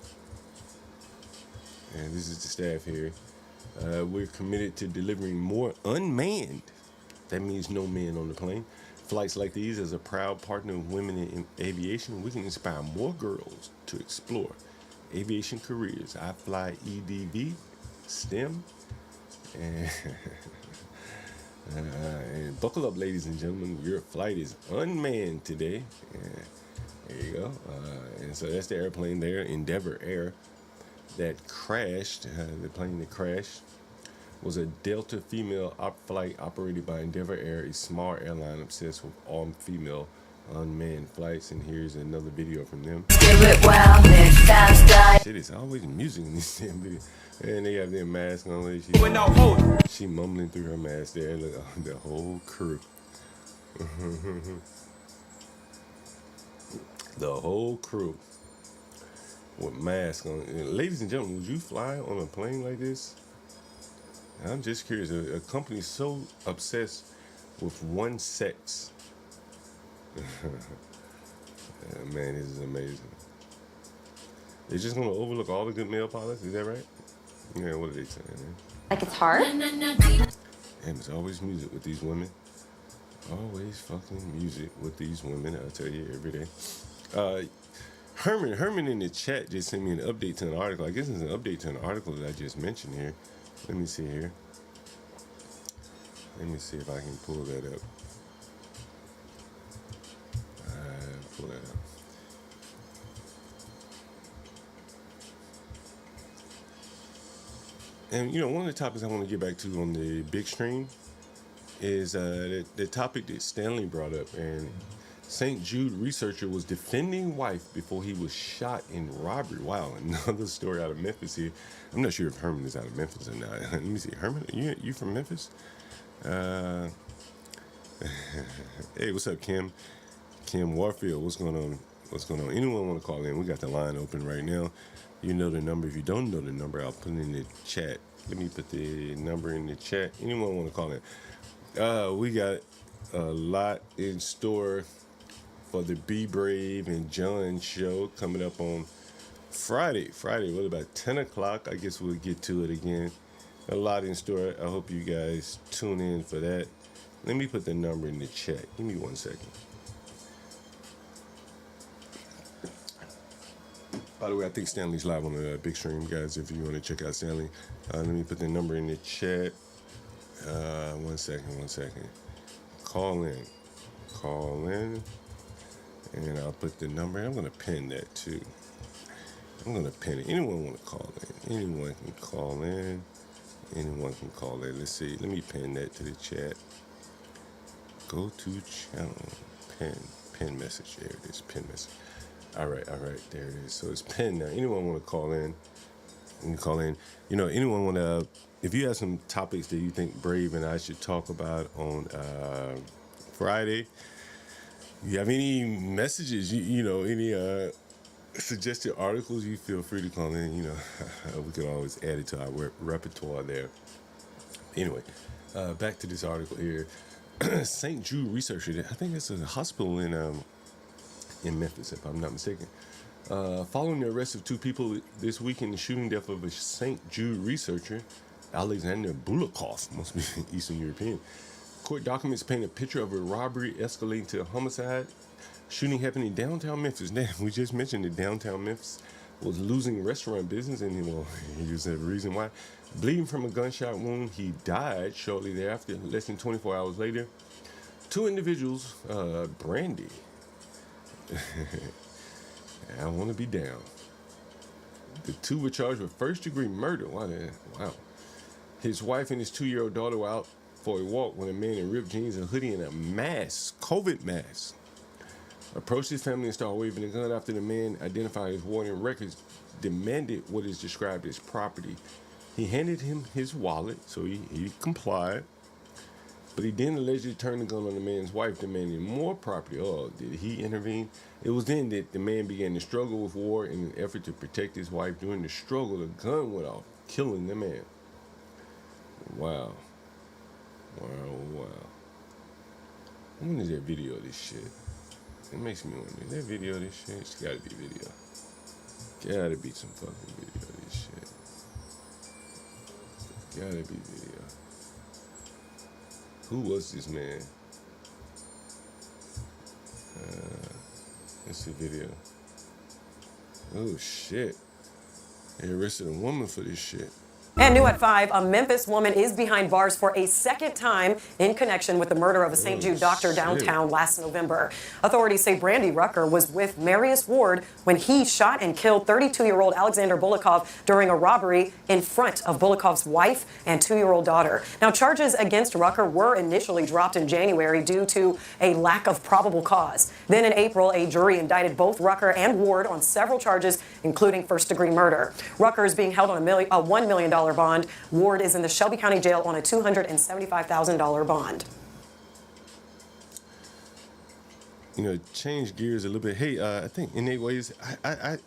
And this is the staff here. We're committed to delivering more unmanned, that means no man on the plane, flights like these. As a proud partner of women in aviation, we can inspire more girls to explore aviation careers. I fly EDV, STEM, and buckle up, ladies and gentlemen. Your flight is unmanned today. There you go. And so that's the airplane there, Endeavor Air, that crashed. The plane that crashed was a Delta female flight operated by Endeavor Air, a small airline obsessed with all female unmanned flights. And here's another video from them. Shit, it's always music in this damn video. And they have their mask on. She mumbling through her mask there. Look, the whole crew. The whole crew with masks on. And ladies and gentlemen, would you fly on a plane like this? I'm just curious. A company so obsessed with one sex. Man, this is amazing. They're just going to overlook all the good male pilots? Is that right? Yeah, what are they saying, man? Like it's hard? Damn, it's always music with these women. Always fucking music with these women, I'll tell you, every day. Herman in the chat just sent me an update to an article. I guess it's an update to an article that I just mentioned here. Let me see here. Let me see if I can pull that up. Pull that up. And one of the topics I want to get back to on the big stream is the topic that Stanley brought up, and St. Jude researcher was defending wife before he was shot in robbery. Wow, another story out of Memphis here. I'm not sure if Herman is out of Memphis or not. Let me see. Herman, you from Memphis? Hey, what's up, Kim? Kim Warfield, what's going on? What's going on? Anyone want to call in? We got the line open right now. You know the number. If you don't know the number, I'll put it in the chat. Let me put the number in the chat. Anyone want to call in? We got a lot in store for the Be Brave and John show coming up on Friday. What about 10 o'clock? I guess we'll get to it again. A lot in store. I hope you guys tune in for that. Let me put the number in the chat. Give me 1 second. By the way, I think Stanley's live on the big stream, guys. If you want to check out Stanley, let me put the number in the chat. 1 second. Call in, and I'll put the number. I'm gonna pin that too. I'm gonna pin it. Anyone want to call in? Anyone can call in. Let's see. Let me pin that to the chat. Go to channel. Pin message. There it is. Pin message. All right. There it is. So it's pinned now. Anyone want to call in? You can call in. You know, anyone want to? If you have some topics that you think Brave and I should talk about on Friday, you have any messages? You know, any suggested articles? You feel free to call in. You know, we can always add it to our repertoire there. Anyway, back to this article here. St. Jude researcher. I think it's a hospital in Memphis, if I'm not mistaken. Following the arrest of two people this week in the shooting death of a St. Jude researcher, Alexander Bulikov, must be Eastern European. Court documents paint a picture of a robbery escalating to a homicide. Shooting happened in downtown Memphis. Now, we just mentioned that downtown Memphis was losing restaurant business, and well, here's the reason why. Bleeding from a gunshot wound, he died shortly thereafter, less than 24 hours later. Two individuals, Brandy. I want to be down. The two were charged with first-degree murder. Wow. His wife and his 2-year-old daughter were out for a walk when a man in ripped jeans, a hoodie, and a mask, COVID mask, approached his family and started waving a gun after the man, identified as Warden Records, demanded what is described as property. He handed him his wallet, so he complied. But he then allegedly turned the gun on the man's wife, demanding more property. Oh, did he intervene? It was then that the man began to struggle with Ward in an effort to protect his wife. During the struggle, the gun went off, killing the man. Wow. When is that video of this shit? It makes me wonder, is that video of this shit? It's gotta be video. Gotta be some fucking video of this shit. Gotta be video. Who was this man? Let's see video. Oh shit. They arrested a woman for this shit. And new at 5, a Memphis woman is behind bars for a second time in connection with the murder of a St. Jude doctor downtown last November. Authorities say Brandy Rucker was with Marius Ward when he shot and killed 32-year-old Alexander Bulikov during a robbery in front of Bulikov's wife and 2-year-old daughter. Now, charges against Rucker were initially dropped in January due to a lack of probable cause. Then in April, a jury indicted both Rucker and Ward on several charges, including first-degree murder. Rucker is being held on a $1 million bond. Ward is in the Shelby County Jail on a $275,000 bond. You know, change gears a little bit. Hey, I think in 8 ways, I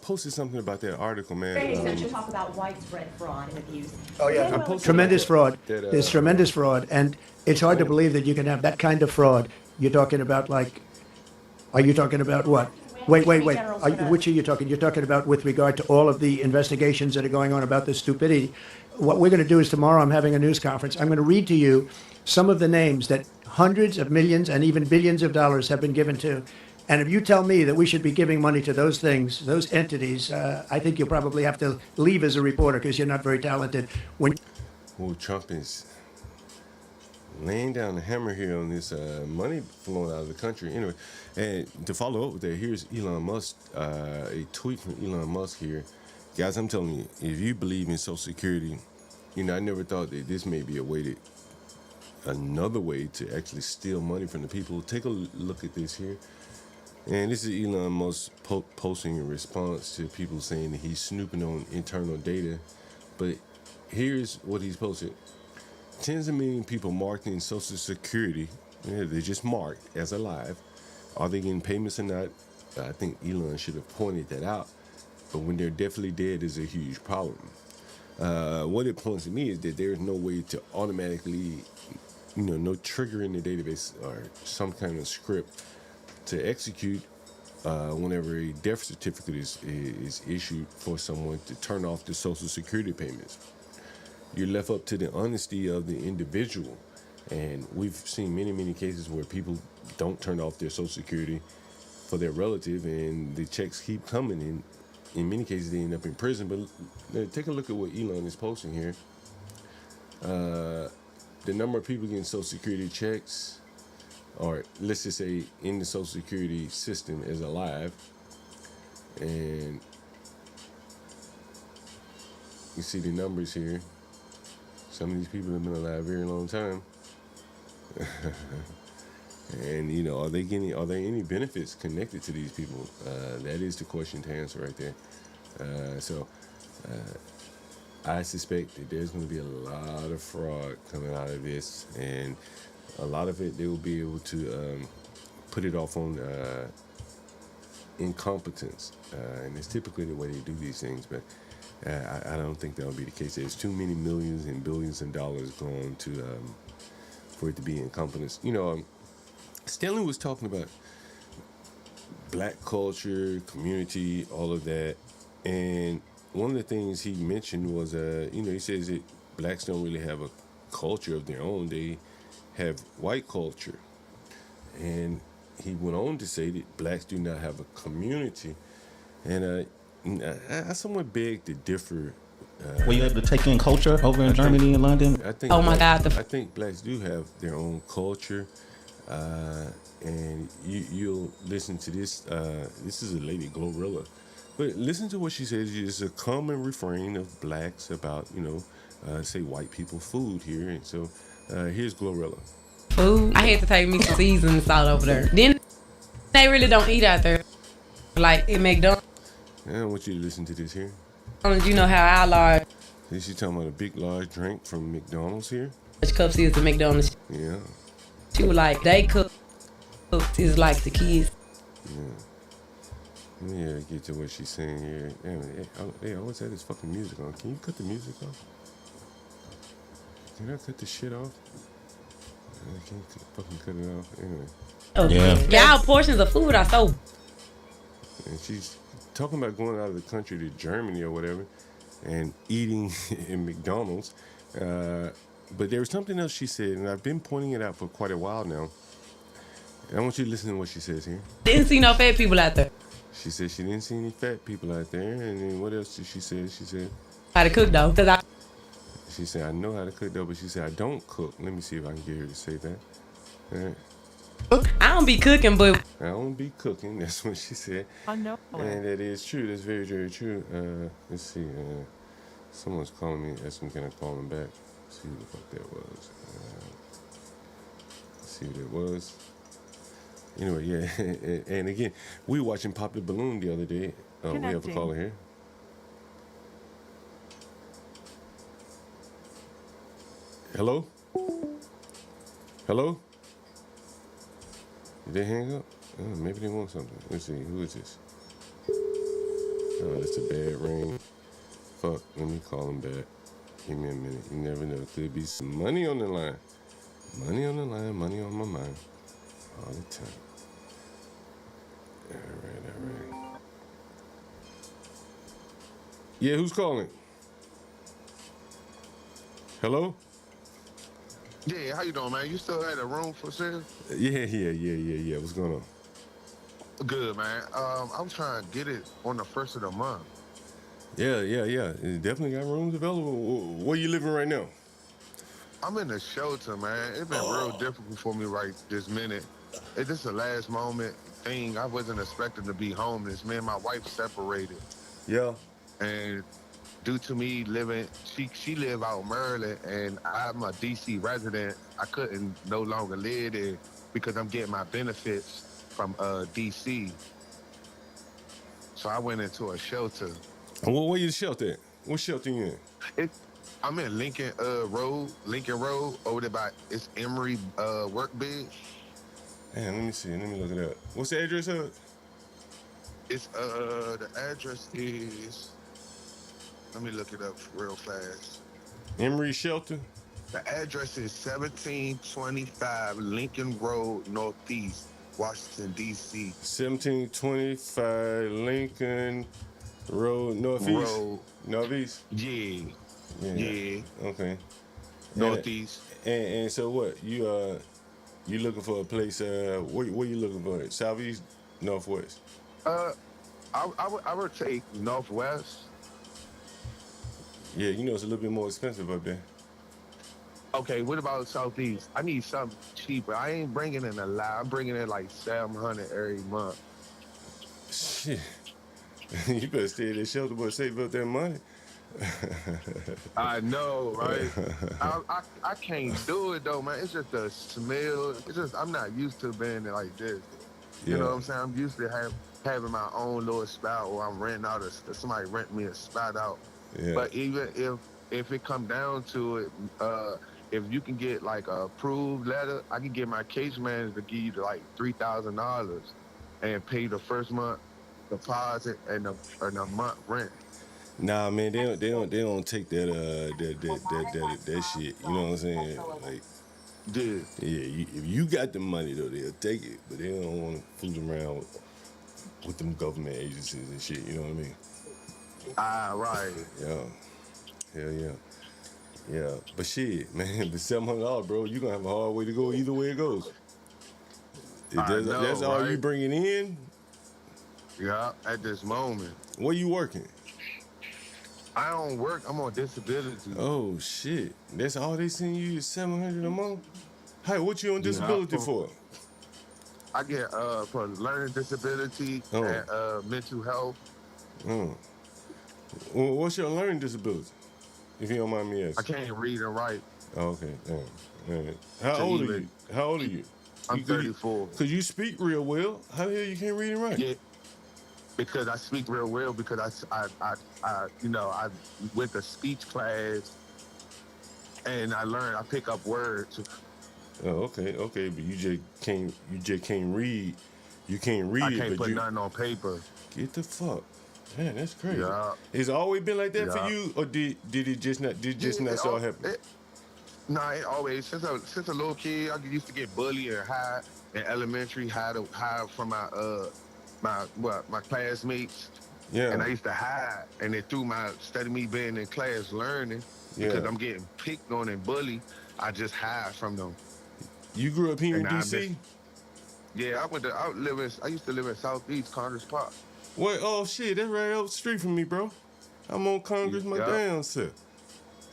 posted something about that article, man. To talk about widespread fraud and abuse. Oh, yeah. Tremendous fraud. There's tremendous fraud, and it's hard to believe that you can have that kind of fraud. You're talking about are you talking about what? Wait. Which are you talking? You're talking about with regard to all of the investigations that are going on about this stupidity. What we're going to do is tomorrow I'm having a news conference. I'm going to read to you some of the names that hundreds of millions and even billions of dollars have been given to. And if you tell me that we should be giving money to those things, those entities, I think you'll probably have to leave as a reporter because you're not very talented. Trump is laying down the hammer here on this money flowing out of the country. Anyway, and to follow up with that, here's Elon Musk, a tweet from Elon Musk here. Guys, I'm telling you, if you believe in Social Security, you know, I never thought that this may be a way another way to actually steal money from the people. Take a look at this here. And this is Elon Musk posting in response to people saying that he's snooping on internal data. But here's what he's posted. Tens of millions of people marked in Social Security, they're just marked as alive. Are they getting payments or not? I think Elon should have pointed that out. But when they're definitely dead is a huge problem. What it points to me is that there's no way to automatically, no trigger in the database or some kind of script to execute whenever a death certificate is issued for someone to turn off the Social Security payments. You're left up to the honesty of the individual. And we've seen many, many cases where people don't turn off their Social Security for their relative and the checks keep coming. And in many cases, they end up in prison. But take a look at what Elon is posting here. The number of people getting Social Security checks, or let's just say in the Social Security system, is alive. And you see the numbers here. Some of these people have been alive a very long time. And are there any benefits connected to these people? That is the question to answer right there. So I suspect that there's going to be a lot of fraud coming out of this, and a lot of it they will be able to put it off on incompetence, and it's typically the way they do these things. But I don't think that will be the case. There's too many millions and billions of dollars going to for it to be incompetence. Stanley was talking about black culture, community, all of that, and one of the things he mentioned was, he says that blacks don't really have a culture of their own; they have white culture, and he went on to say that blacks do not have a community, and I somewhat beg to differ. Were you able to take in culture over in Germany and London? I think I think blacks do have their own culture, and you'll listen to this. This is a lady, Glorilla, but listen to what she says. It's a common refrain of blacks about say white people food here, and so here's Glorilla. Food. I had to take me some seasoning salt over there. Then they really don't eat out there, like in McDonald's. I want you to listen to this here. You know how our large She's talking about a big, large drink from McDonald's here. cups is the McDonald's. Yeah. She was like, they cook is like the kids. Yeah. Let me get to what she's saying here. Hey, I always had this fucking music on. Can you cut the music off? Can I cut the shit off? I can't fucking cut it off. Anyway. Yeah. Y'all portions of food are so. And she's talking about going out of the country to Germany or whatever and eating in McDonald's. But there was something else she said, and I've been pointing it out for quite a while now. And I want you to listen to what she says here. Didn't see no fat people out there. She said she didn't see any fat people out there. And then what else did she say? She said, how to cook though. She said, I know how to cook though, but she said, I don't cook. Let me see if I can get her to say that. All right. I don't be cooking, but I don't be cooking. That's what she said. I know. And that is true. That's very, very true. Let's see. Someone's calling me. Asking can I call him back? Let's see who the fuck that was. Let's see who that was. Anyway, yeah. And again, we were watching Pop the Balloon the other day. We have a caller here. Hello? Hello? Did they hang up? Maybe they want something. Let's see. Who is this? Oh, that's a bad ring. Fuck. Let me call him back. Give me a minute. You never know. Could be some money on the line. Money on the line. Money on my mind. All the time. All right. Yeah, who's calling? Hello? Yeah, how you doing, man? You still had a room for sale? Yeah. What's going on? Good, man. I was trying to get it on the 1st of the month. Yeah. It definitely got rooms available. Where you living right now? I'm in the shelter, man. It's been real difficult for me right this minute. It's just a last moment thing. I wasn't expecting to be homeless. Me and my wife separated. Yeah. And due to me living, she live out in Maryland, and I'm a DC resident. I couldn't no longer live there because I'm getting my benefits from DC. So I went into a shelter. And where you shelter at? What shelter you in? I'm in Lincoln Road, over there by, it's Emory Work Bed. Man, let me see. Let me look it up. What's the address of it? It's the address is, let me look it up real fast. Emory Shelter? The address is 1725 Lincoln Road, Northeast, Washington, D.C. 1725 Lincoln Road, Northeast? Northeast? Yeah. Okay. Northeast. And so what? You looking for a place, where you looking for? Southeast, Northwest? I would take Northwest. Yeah, you know it's a little bit more expensive up there. Okay, what about Southeast? I need something cheaper. I ain't bringing in a lot. I'm bringing in like $700 every month. Shit. You better stay at that shelter, but save up that money. I know, right? I can't do it though, man. It's just the smell. It's just, I'm not used to being like this. You know what I'm saying? I'm used to having my own little spot, or I'm renting out somebody rent me a spot out. Yeah. But even if it come down to it, if you can get like a approved letter, I can get my case manager to give you like $3,000 and pay the first month deposit and a month rent. Nah, man, they don't take that shit. You know what I'm saying? Like, if you got the money though, they'll take it, but they don't want to fool around with them government agencies and shit. You know what I mean? Right. Yeah. Hell yeah. Yeah, but shit, man, the $700, bro, you gonna have a hard way to go either way it goes. That's all you bringing in? Yeah, at this moment. Where you working? I don't work. I'm on disability. Oh shit, that's all they send you is $700 a month? Hey, what you on disability for? I get for learning disability and mental health. Well, what's your learning disability? If you don't mind me asking. I can't read and write. Oh, okay, damn. How old are you? How old are you? I'm 34. Cause you speak real well. How the hell you can't read and write? Yeah, because I speak real well. Because I went to speech class, and I pick up words. Oh, okay, but you just can't read. You can't read I it, can't but put you nothing on paper. Get the fuck. Man, that's crazy. Yeah. It's always been like that for you, or did it just not start happening? Nah, it always since a little kid, I used to get bullied and hide in elementary, hide from my classmates. Yeah. And I used to hide, and then instead of me being in class learning, because I'm getting picked on and bullied, I just hide from them. You grew up here in DC? Yeah, I used to live in Southeast Congress Park. Wait, oh shit, that's right up the street from me, bro. I'm on Congress, my damn self.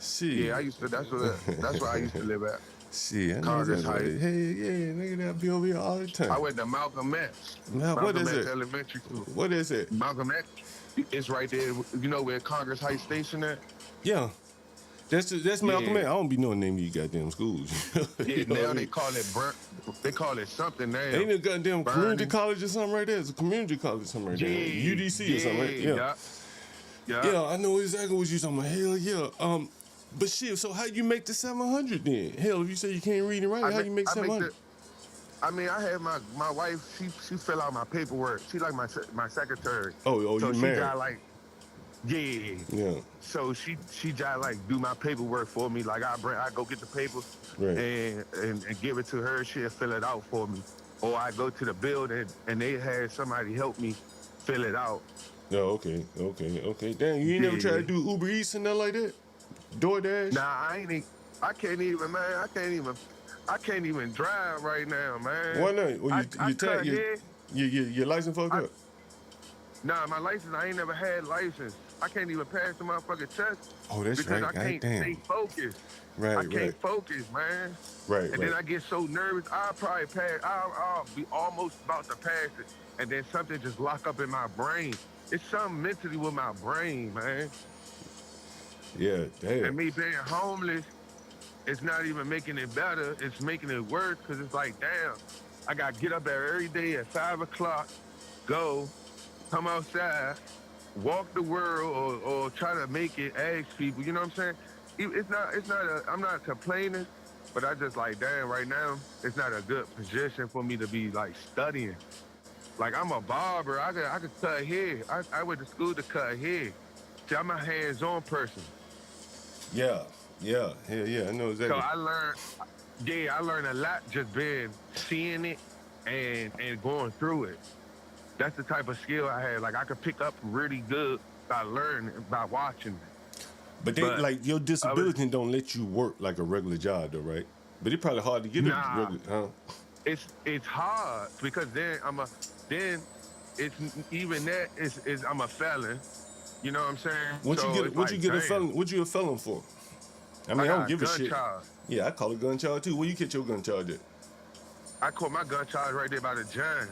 Shit. Yeah, that's where I used to live at. Shit, I know Congress that. Heights. Hey, yeah, nigga, that be over here all the time. I went to Malcolm X. Now, what is it? Elementary School. What is it? Malcolm X. It's right there. You know where Congress Heights Station at? Yeah. That's Malcolm X. I don't be knowing the name of you goddamn schools. Yeah, now they call it something now. Ain't a goddamn community college or something right there? It's a community college or something right there. UDC or something, right? Yeah, I know exactly what you're talking about. Hell yeah. But shit, so how you make the 700 then? Hell, if you say you can't read and write, how you make 700? I had my wife, she fill out my paperwork. She like my secretary. Oh, so you she married? got like, yeah. So she just like do my paperwork for me. Like I go get the paper and give it to her. She'll fill it out for me. Or I go to the building and they had somebody help me fill it out. Oh, okay. Damn, you ain't never tried to do Uber Eats and nothing like that? DoorDash? Nah, I can't even, man. I can't even drive right now, man. Why not? Well, your license fucked up? Nah, my license, I ain't never had license. I can't even pass the motherfucking test. Oh, that's because right. I can't stay focused. I can't focus, man. Right. And then I get so nervous, I'll probably pass. I'll be almost about to pass it. And then something just lock up in my brain. It's something mentally with my brain, man. Yeah, damn. And me being homeless, it's not even making it better. It's making it worse because it's like, damn, I got to get up there every day at 5 o'clock, go, come outside, walk the world or try to make it, ask people, you know what I'm saying? I'm not complaining, but I just like, damn, right now, it's not a good position for me to be like studying. Like, I'm a barber, I could cut hair. I went to school to cut hair. See, I'm a hands-on person. Yeah, hell yeah, I know exactly. So I learned a lot just seeing it and going through it. That's the type of skill I had. Like, I could pick up really good by learning, by watching it. But like, your disability don't let you work like a regular job, though, right? But it's probably hard to get a regular, huh? It's hard because then I'm a felon. You know what I'm saying? What you a felon for? I mean, I don't give a shit. Charge. Yeah, I call it gun charge too. Where you get your gun charge at? I caught my gun charge right there by the John.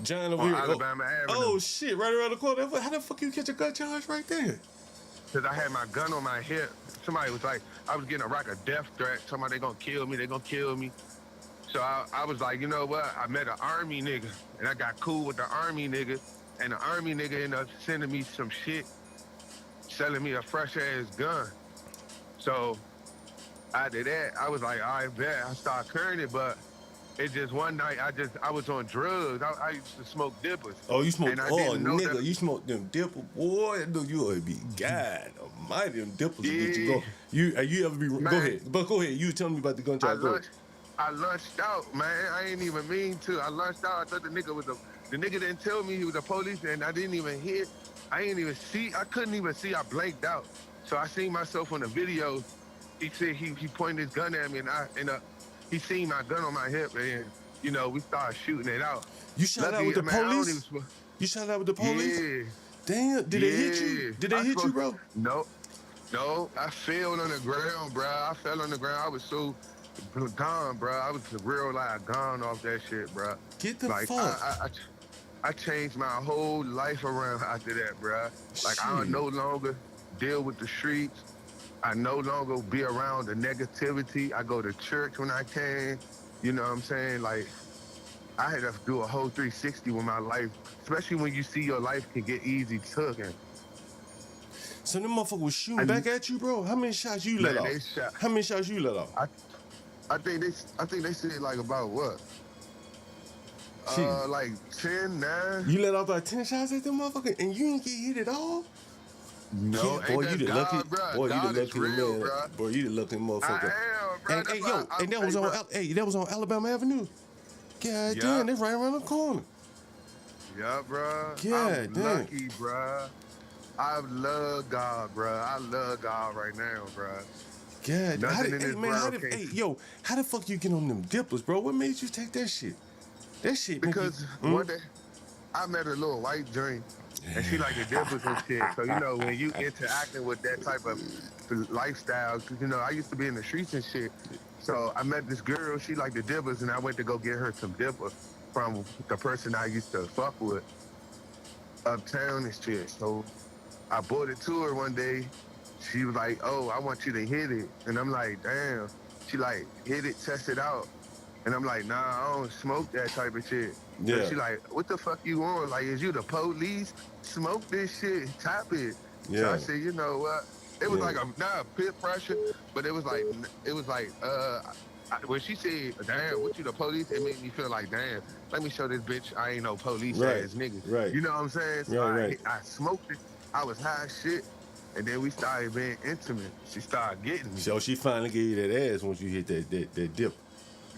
John over on here. Alabama Avenue. Oh shit, right around the corner. How the fuck you catch a gun charge right there? Because I had my gun on my hip. Somebody was like, I was getting a death threat. Somebody, they gonna kill me. So I was like, you know what? I met an Army nigga, and I got cool with the Army nigga, and the Army nigga ended up sending me some shit, selling me a fresh-ass gun. So after that, I was like, I bet. I started carrying it, but it just one night, I was on drugs. I used to smoke dippers. Oh, you smoked? Oh, nigga, that. you smoked them dippers, boy. I know you ought to be God Almighty. Them dippers will get you go. You ever be? Man, go ahead, but go ahead. You tell me about the gun charge. I lunched out, man. I ain't even mean to. I lunched out. I thought the nigga was the nigga didn't tell me he was a police, and I didn't even hear. I didn't even see. I couldn't even see. I blanked out. So I seen myself on the video. He said he pointed his gun at me, and he seen my gun on my hip, and you know we started shooting it out. You shot out with the police? You shot out with the police? Yeah. Damn. Did they hit you? Did they hit you, bro? No. I fell on the ground, bro. I fell on the ground. I was so gone, bro. I was real gone off that shit, bro. Get the fuck. I changed my whole life around after that, bro. Like, I no longer deal with the streets. I no longer be around the negativity. I go to church when I can. You know what I'm saying? Like, I had to do a whole 360 with my life, especially when you see your life can get easy taken. So them motherfuckers was shooting back at you, bro? How many shots you let off? How many shots you let off? I think they said like about what? Like 10, 9. You let off like 10 shots at them motherfuckers and you didn't get hit at all? No, boy, you the lucky, bro. boy, God you the lucky real, man, bro. boy, you the lucky motherfucker. I am, bro. And that was on Alabama Avenue. God damn, that's right around the corner. Yeah, bro. God damn. Lucky, bro. I love God, bro. I love God right now, bro. God, how the fuck you get on them dippers, bro? What made you take that shit? That shit, because one day I met a little white joint, and she like the dippers and shit. So you know when you interacting with that type of lifestyle, because you know I used to be in the streets and shit. So I met this girl, she like the dippers, and I went to go get her some dipper from the person I used to fuck with uptown and shit. So I bought it to her one day. She was like, oh, I want you to hit it. And I'm like, damn. She like, hit it, test it out. And I'm like, nah, I don't smoke that type of shit. Yeah. So she like, what the fuck you on? Like, is you the police? Smoke this shit, tap it. Yeah. So I said, you know what? It was like not peer pressure, but it was like, when she said, damn, what you the police? It made me feel like, damn, let me show this bitch I ain't no police ass nigga. Right. You know what I'm saying? So Right. I smoked it. I was high as shit. And then we started being intimate. She started getting me. So she finally gave you that ass once you hit that dip.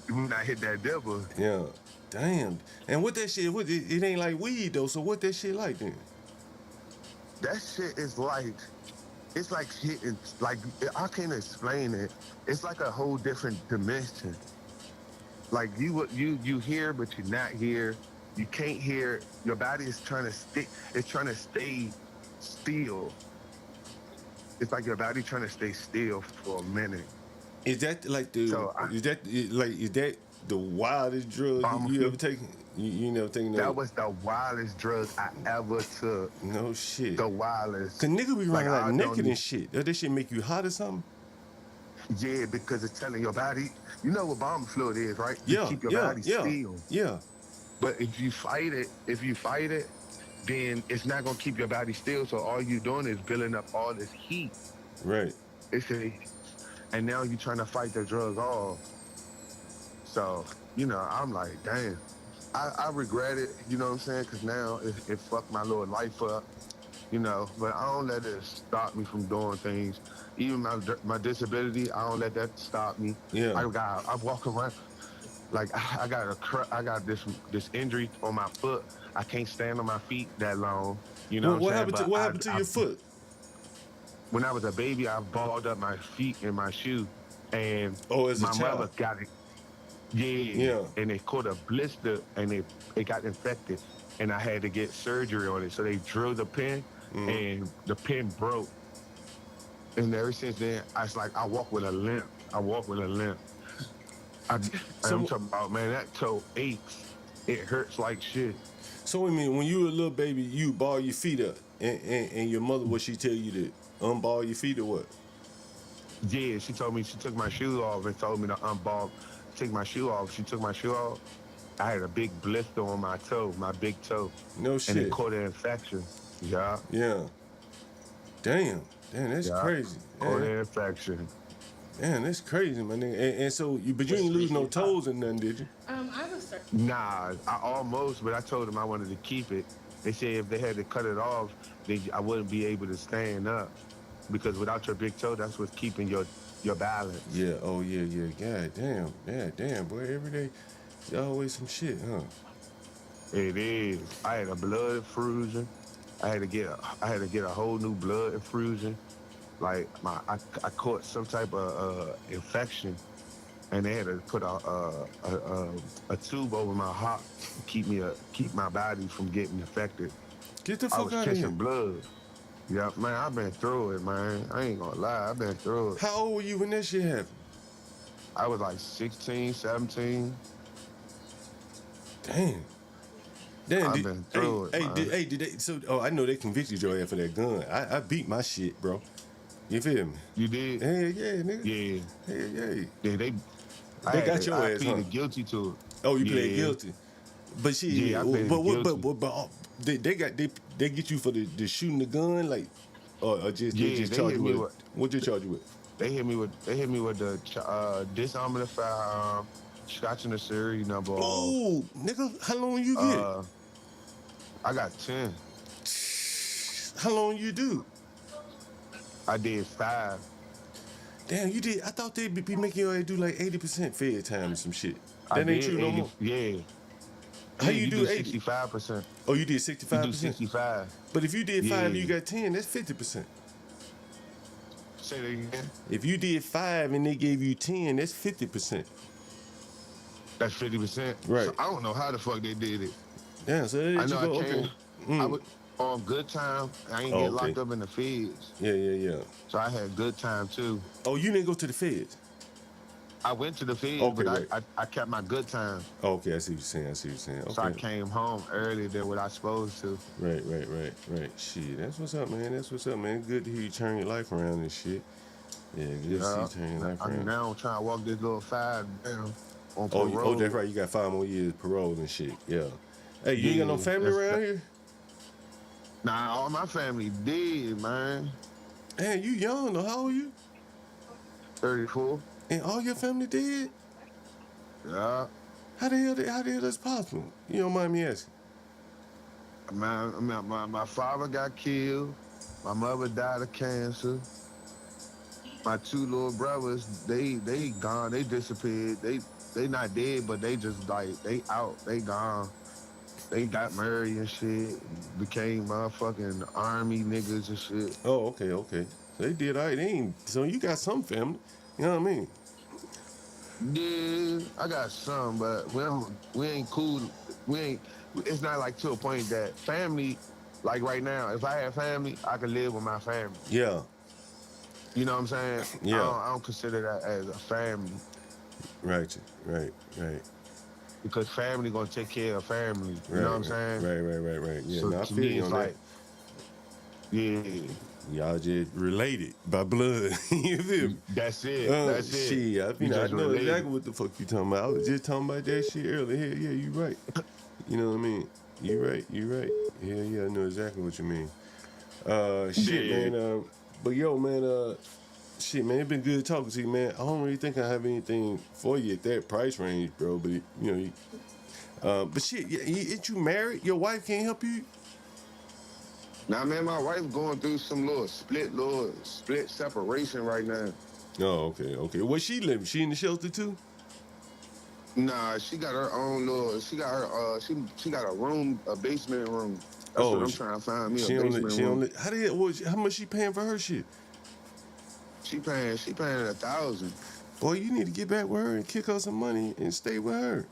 When I hit that dipper. Yeah. Damn. And what that shit, it ain't like weed though, so what that shit like then? That shit is like, it's like hitting, like, I can't explain it. It's like a whole different dimension. Like you hear, but you're not here. You can't hear. Your body is trying to stay still. It's like your body trying to stay still for a minute. Is that like is that the wildest drug you ever taken? You never taken that was the wildest drug I ever took. No shit. The wildest. Cause nigga be running like I naked don't- and shit. Does this shit make you hot or something? Yeah, because it's telling your body. You know what bomb fluid is, right? To Yeah, keep your yeah, body yeah, still. yeah. But if you fight it, then it's not gonna keep your body still. So all you're doing is building up all this heat. Right. And now you're trying to fight the drug off. So, you know, I'm like, damn. I regret it, you know what I'm saying? Because now it fucked my little life up, you know. But I don't let it stop me from doing things. Even my disability, I don't let that stop me. Yeah. I walk around like I got this injury on my foot. I can't stand on my feet that long. You know what happened to your foot? When I was a baby, I balled up my feet in my shoe, and as a my child? mother got it. Yeah. And it caught a blister, and it got infected, and I had to get surgery on it. So they drilled the pin, and the pin broke. And ever since then, I walk with a limp. I'm talking about, man, that toe aches. It hurts like shit. So I mean, when you were a little baby, you ball your feet up, and your mother, what she tell you to unball your feet or what? Yeah, she told me she took my shoe off and told me to take my shoe off. She took my shoe off. I had a big blister on my toe, my big toe. No shit. And it caught an infection. Yeah. Yeah. Damn, that's crazy. Caught an infection. Damn, that's crazy, my nigga. And so, but you didn't lose no toes or nothing, did you? I was certain. Nah, I almost, but I told them I wanted to keep it. They said if they had to cut it off, I wouldn't be able to stand up. Because without your big toe, that's what's keeping your balance. Yeah, oh yeah. God damn. Yeah, damn, boy. Every day, there's always some shit, huh? It is. I had a blood infusion. I had to get a whole new blood infusion. Like I caught some type of infection, and they had to put a tube over my heart to keep my body from getting infected. Get the fuck out of here. I was kissing blood. Yeah, man, I've been through it, man. I ain't gonna lie, I've been through it. How old were you when that shit happened? I was like 16, 17. Damn. I've been through it, man. Did they, I know they convicted your ass for that gun. I beat my shit, bro. You feel me? You did? Hell yeah, nigga. Yeah. Hell yeah. Yeah, they got your ass, huh? I pleaded guilty to it. Oh, you pleaded guilty? But shit, yeah, I pleaded guilty. But they get you for the shooting the gun, like, or just they just charge you with? What they charge you with? They hit me with the disarming the firearm, scratching the serial number. Oh, nigga, how long you get? I got 10. How long you do? I did 5. Damn, you did. I thought they'd be making your ass do like 80% fed time or some shit. That ain't true no more. Yeah. How you do 80? 65%. Oh, you did 65%? You do 65. But if you did 5 and you got 10, that's 50%. Say that again. If you did 5 and they gave you 10, that's 50%. That's 50%? Right. So I don't know how the fuck they did it. Yeah, so they I know go, I came. okay. I was on good time. I ain't get locked up in the feds. Yeah. So I had good time too. Oh, you didn't go to the feds? I went to the feds, Okay, but right. I kept my good time. Okay, I see what you're saying. Okay. So I came home earlier than what I was supposed to. Right. Shit, that's what's up, man. Good to hear you turn your life around and shit. Yeah, good to see you turn your life around. I'm now trying to walk this little 5 down on parole. Oh, that's right. You got 5 more years parole and shit. Yeah. Hey, you ain't got no family around here? Nah, all my family dead, man. Hey, you young though. How old are you? 34. And all your family dead? Yeah. How the hell that's possible? You don't mind me asking? My father got killed. My mother died of cancer. My 2 little brothers, they gone. They disappeared. They not dead, but they just like, they out. They gone. They got married and shit. Became motherfucking army niggas and shit. Oh, okay. So they did all right. So you got some family. You know what I mean? Yeah, I got some, but we ain't cool. It's not like to a point that family, like right now, if I had family, I could live with my family. Yeah. You know what I'm saying? Yeah. I don't consider that as a family. Right. Because family gonna take care of family. You know what I'm saying? Right. Yeah, So no, I to feel me, you it's on like, yeah. Y'all just related by blood. You feel me? That's it. That's it. Shit, I just know related. exactly what the fuck you talking about. I was just talking about that shit earlier. Hell yeah, you right. You know what I mean? You right. Hell yeah, I know exactly what you mean. Shit, Yeah. man. But yo, man, shit, man, it been good talking to you, man. I don't really think I have anything for you at that price range, bro. But but shit, yeah, ain't you married? Your wife can't help you? Nah, man, my wife going through some little split separation right now. Oh, okay. Where she living? She in the shelter too? Nah, she got her own little. She got her. She got a room, a basement room. That's what I'm trying to find me, a basement room. How much she paying for her shit? She paying 1,000. Boy, you need to get back with her and kick her some money and stay with her.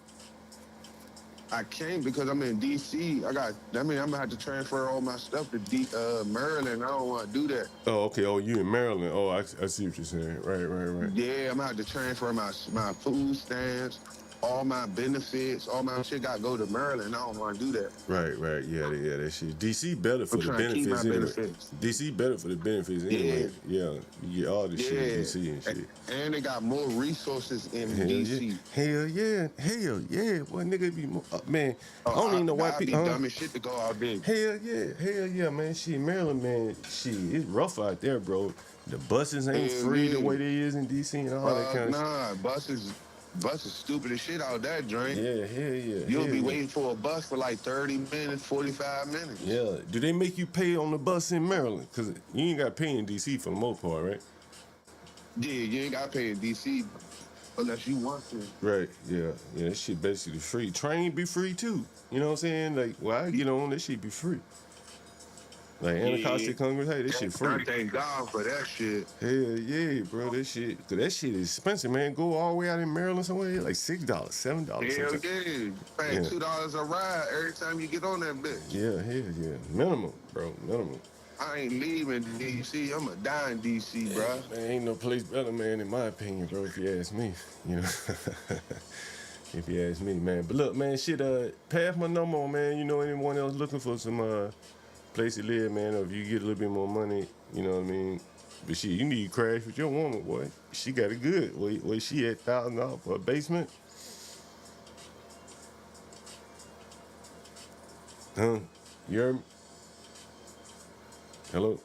I can't because I'm in D.C. I'm gonna have to transfer all my stuff to Maryland. I don't want to do that. Oh, okay. Oh, you in Maryland? Oh, I see what you're saying. Right. Yeah, I'm gonna have to transfer my food stamps, all my benefits, all my shit got to go to Maryland. I don't want to do that. Right. Yeah, that shit. DC better for the trying to keep benefits my anyway. benefits. DC better for the benefits anyway. Yeah, you get all the shit in DC and shit. And they got more resources in Hell DC. Yeah. Hell yeah. Boy, nigga be more, man. I don't even know why I'd be people. dumb as shit to go out there. Hell yeah, man. Shit, Maryland, man. Shit, it's rough out there, bro. The buses ain't free the way they is in DC and all that kind of shit. Buses stupid as shit out that joint. Yeah, hell yeah. You'll be waiting for a bus for like 30 minutes, 45 minutes. Yeah. Do they make you pay on the bus in Maryland? Because you ain't got to pay in DC for the most part, right? Yeah, you ain't got to pay in DC unless you want to. Right, yeah. That shit basically free. Train be free too. You know what I'm saying? Like, well, I get on, that shit be free. Like Anacostia Congress, hey, that shit free. I thank God for that shit. Hell yeah, bro, that shit. Cause that shit is expensive, man. Go all the way out in Maryland somewhere, like $6, $7. Hell yeah, you pay $2 a ride every time you get on that bitch. Yeah, hell yeah. Minimum, bro, minimum. I ain't leaving DC. I'm going to die in DC, bro. Man, ain't no place better, man, in my opinion, bro, if you ask me. You know? If you ask me, man. But look, man, shit, pass my number on, man. You know, anyone else looking for some place to live, man, or if you get a little bit more money, you know what I mean? But shit, you need to crash with your woman, boy. She got it good. Where she at $1,000 for a basement? Huh? You heard me? Hello?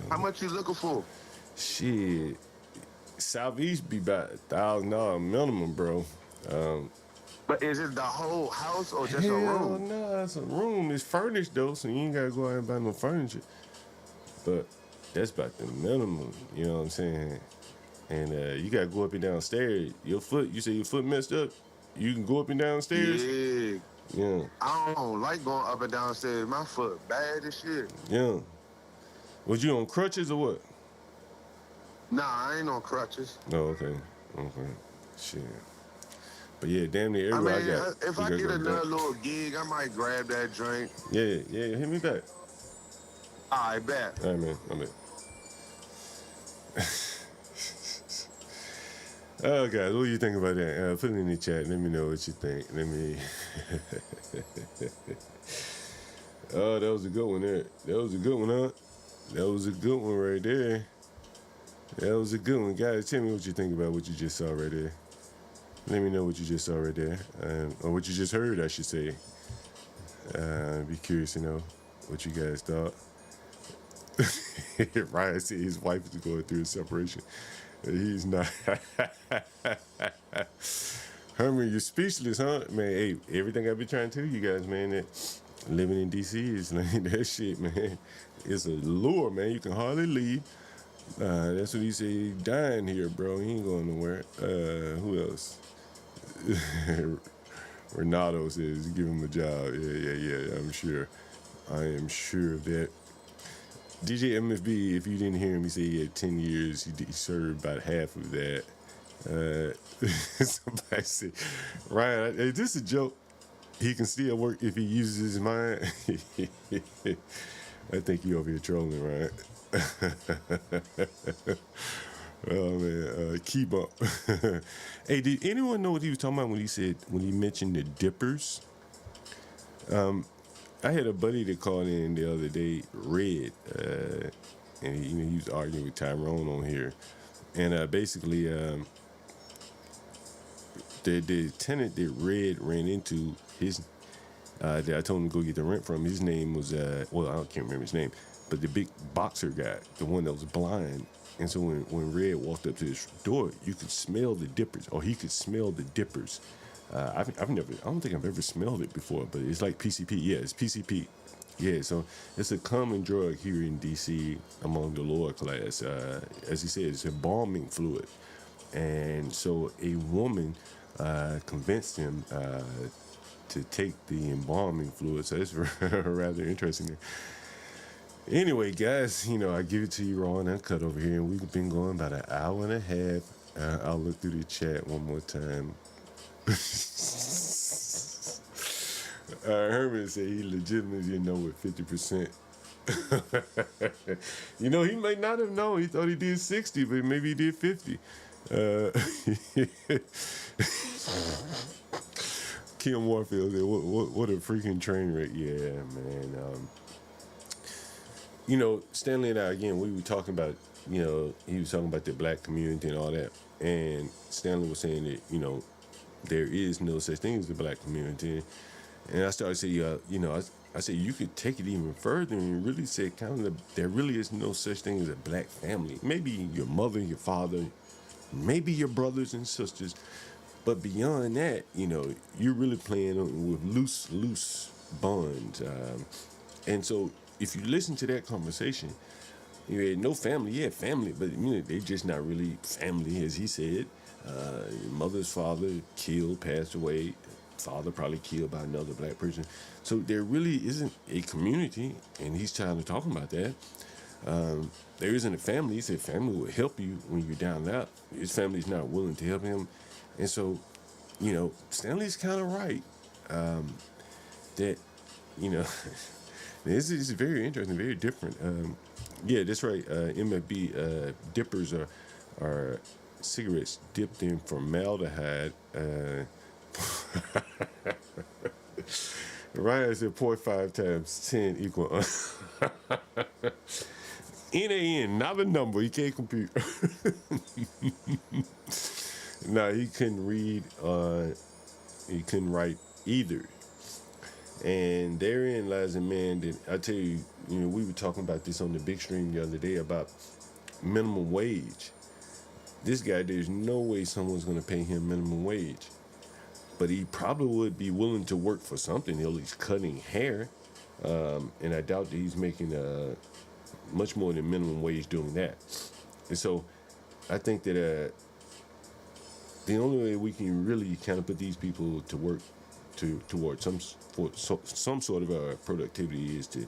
How much you looking for? Shit. Southeast be about $1,000 minimum, bro. But is it the whole house or just a Hell room? no, it's a room. It's furnished though, so you ain't gotta go out and buy no furniture. But that's about the minimum, you know what I'm saying? And you gotta go up and down stairs. You say your foot messed up? You can go up and down stairs? Yeah. I don't like going up and down stairs. My foot bad as shit. Yeah. Was you on crutches or what? Nah, I ain't on crutches. Oh, okay. Shit. But yeah, damn near I everywhere mean, I got. if I get another little gig, I might grab that drink. Yeah, hit me back. I bet. All right, man. I'm in. Oh, guys, what do you think about that? Put it in the chat. Let me know what you think. Oh, that was a good one there. That was a good one, huh? That was a good one right there. That was a good one. Guys, tell me what you think about what you just saw right there. Let me know what you just saw right there. Or what you just heard, I should say. Be curious to know what you guys thought. Ryan said his wife is going through a separation. He's not. Herman, you're speechless, huh? Man, hey, everything I've been trying to tell you guys, man, that living in D.C. is like that shit, man. It's a lure, man. You can hardly leave. That's what he said. He's dying here, bro. He ain't going nowhere. Who else? Renato says, give him a job. Yeah, I'm sure. I am sure of that. DJ MFB, if you didn't hear him, he said he had 10 years. He served about half of that. Somebody said, Ryan, is this a joke? He can still work if he uses his mind. I think you over here trolling, right? Oh man, keep up. Hey, did anyone know what he was talking about when he mentioned the dippers? I had a buddy that called in the other day, Red, and he was arguing with Tyrone on here, and basically the tenant that Red ran into, his that I told him to go get the rent from, his name was well, I can't remember his name, but the big boxer guy, the one that was blind. And so when Red walked up to his door, you could smell the dippers, or he could smell the dippers. I don't think I've ever smelled it before, but it's like PCP. Yeah, it's PCP. Yeah, so it's a common drug here in DC among the lower class. As he said, it's embalming fluid. And so a woman convinced him to take the embalming fluid. So it's rather interesting. Anyway, guys, I give it to you raw and uncut over here, and we've been going about an hour and a half. I'll look through the chat one more time. Herman said he legitimately didn't know what 50%. He may not have known. He thought he did 60, but maybe he did 50. Kim Warfield said, what a freaking train wreck. Yeah, man. Stanley and I, again, we were talking about, he was talking about the black community and all that. And Stanley was saying that, there is no such thing as the black community. And I started saying, I said, you could take it even further and really say there really is no such thing as a black family. Maybe your mother, your father, maybe your brothers and sisters. But beyond that, you're really playing with loose bonds. And so if you listen to that conversation, you had no family. Yeah, family, but they just not really family, as he said. Your mother's father killed, passed away. Father probably killed by another black person. So there really isn't a community, and he's trying to talk about that. There isn't a family. He said family will help you when you're down and out. His family's not willing to help him. And so, Stanley's kind of right that, this is very interesting, very different. Yeah, that's right. MFB dippers are cigarettes dipped in formaldehyde. Ryan said 0.5 times 10 equal. NAN, not a number. He can't compute. No, he couldn't read. He couldn't write either. And therein lies a man that I tell you, we were talking about this on the big stream the other day about minimum wage. This guy, there's no way someone's going to pay him minimum wage. But he probably would be willing to work for something. At least cutting hair. And I doubt that he's making much more than minimum wage doing that. And so I think that the only way we can really kind of put these people to work towards some sort of productivity is to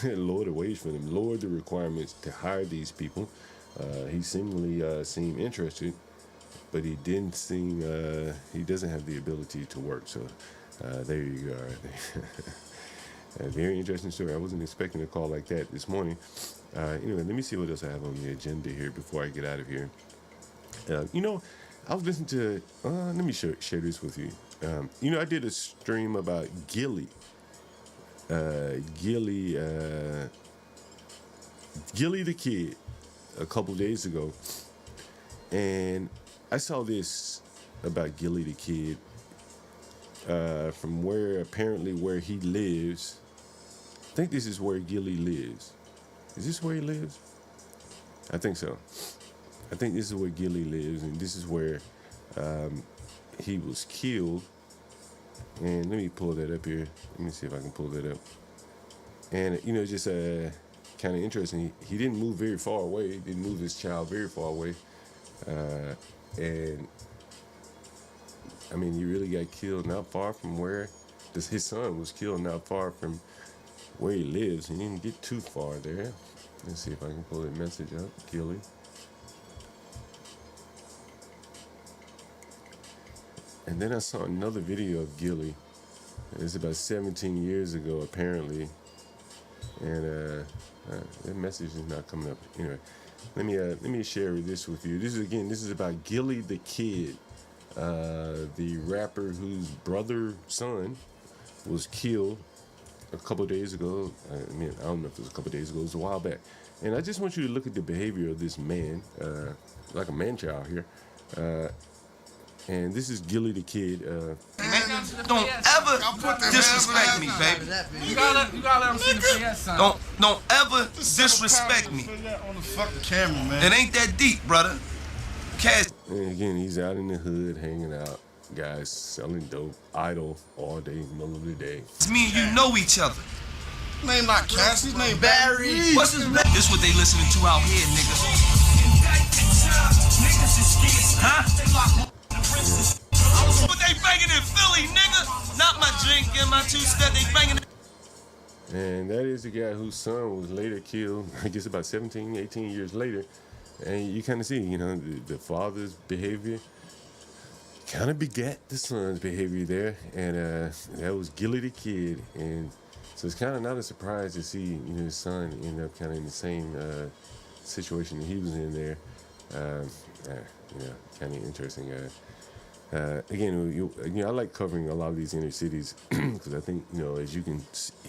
lower the wage for them, lower the requirements to hire these people. He seemingly seemed interested, but he didn't seem, he doesn't have the ability to work. So there you go. A very interesting story. I wasn't expecting a call like that this morning. Anyway, let me see what else I have on the agenda here before I get out of here. I was listening to, let me share this with you. I did a stream about Gilly. Gilly the kid a couple days ago. And I saw this about Gilly the kid from where he lives. I think this is where Gilly lives. Is this where he lives? I think so. I think this is where Gilly lives, and this is where he was killed. And let me pull that up here. Let me see if I can pull that up. And, just kind of interesting. He didn't move very far away. He didn't move his child very far away. And, he really got killed not far from where his son was killed not far from where he lives. He didn't get too far there. Let's see if I can pull that message up. Gilly. And then I saw another video of Gilly. It's about 17 years ago, apparently. And that message is not coming up. Anyway, let me share this with you. This is about Gilly the Kid, the rapper whose son was killed a couple days ago. I don't know if it was a couple days ago. It was a while back. And I just want you to look at the behavior of this man, like a man-child here. And this is Gilly the Kid. Don't ever disrespect me, baby. You gotta let him see the PS sign. Don't ever disrespect me. On the fucking camera, man. It ain't that deep, brother. Cash. And again, he's out in the hood hanging out. Guys selling dope, idle all day, middle of the day. It's me and you know each other. Name not Cass, his name Barry. What's his name? This what they listening to out here, niggas. Huh? But they banging in Philly, nigga. Not my drink and my two-step, they banging. And that is the guy whose son was later killed, I guess about 17, 18 years later. And you kind of see, the father's behavior kind of begat the son's behavior there. And that was Gilly the Kid. And so it's kind of not a surprise to see, his son end up kind of in the same situation that he was in there. Kind of interesting. Again, I like covering a lot of these inner cities because I think, as you can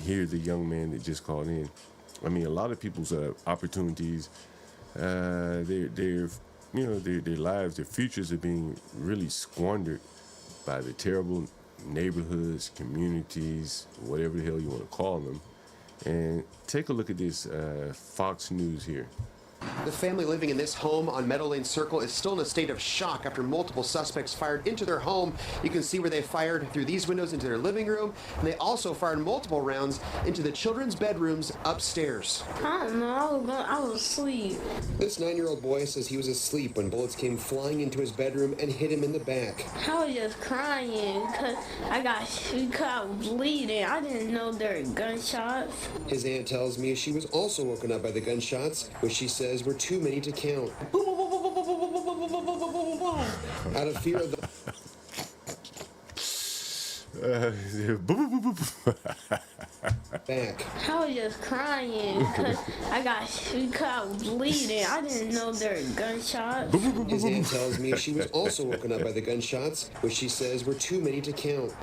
hear the young man that just called in, a lot of people's opportunities, their lives, their futures are being really squandered by the terrible neighborhoods, communities, whatever the hell you want to call them. And take a look at this Fox News here. The family living in this home on Meadow Lane Circle is still in a state of shock after multiple suspects fired into their home. You can see where they fired through these windows into their living room, and they also fired multiple rounds into the children's bedrooms upstairs. I don't know, I was asleep. This 9-year-old boy says he was asleep when bullets came flying into his bedroom and hit him in the back. I was just crying because I was bleeding. I didn't know there were gunshots. His aunt tells me she was also woken up by the gunshots, which she says were too many to count. Out of fear of the... back. I was just crying because I was bleeding. I didn't know there were gunshots. His aunt tells me she was also woken up by the gunshots, which she says were too many to count.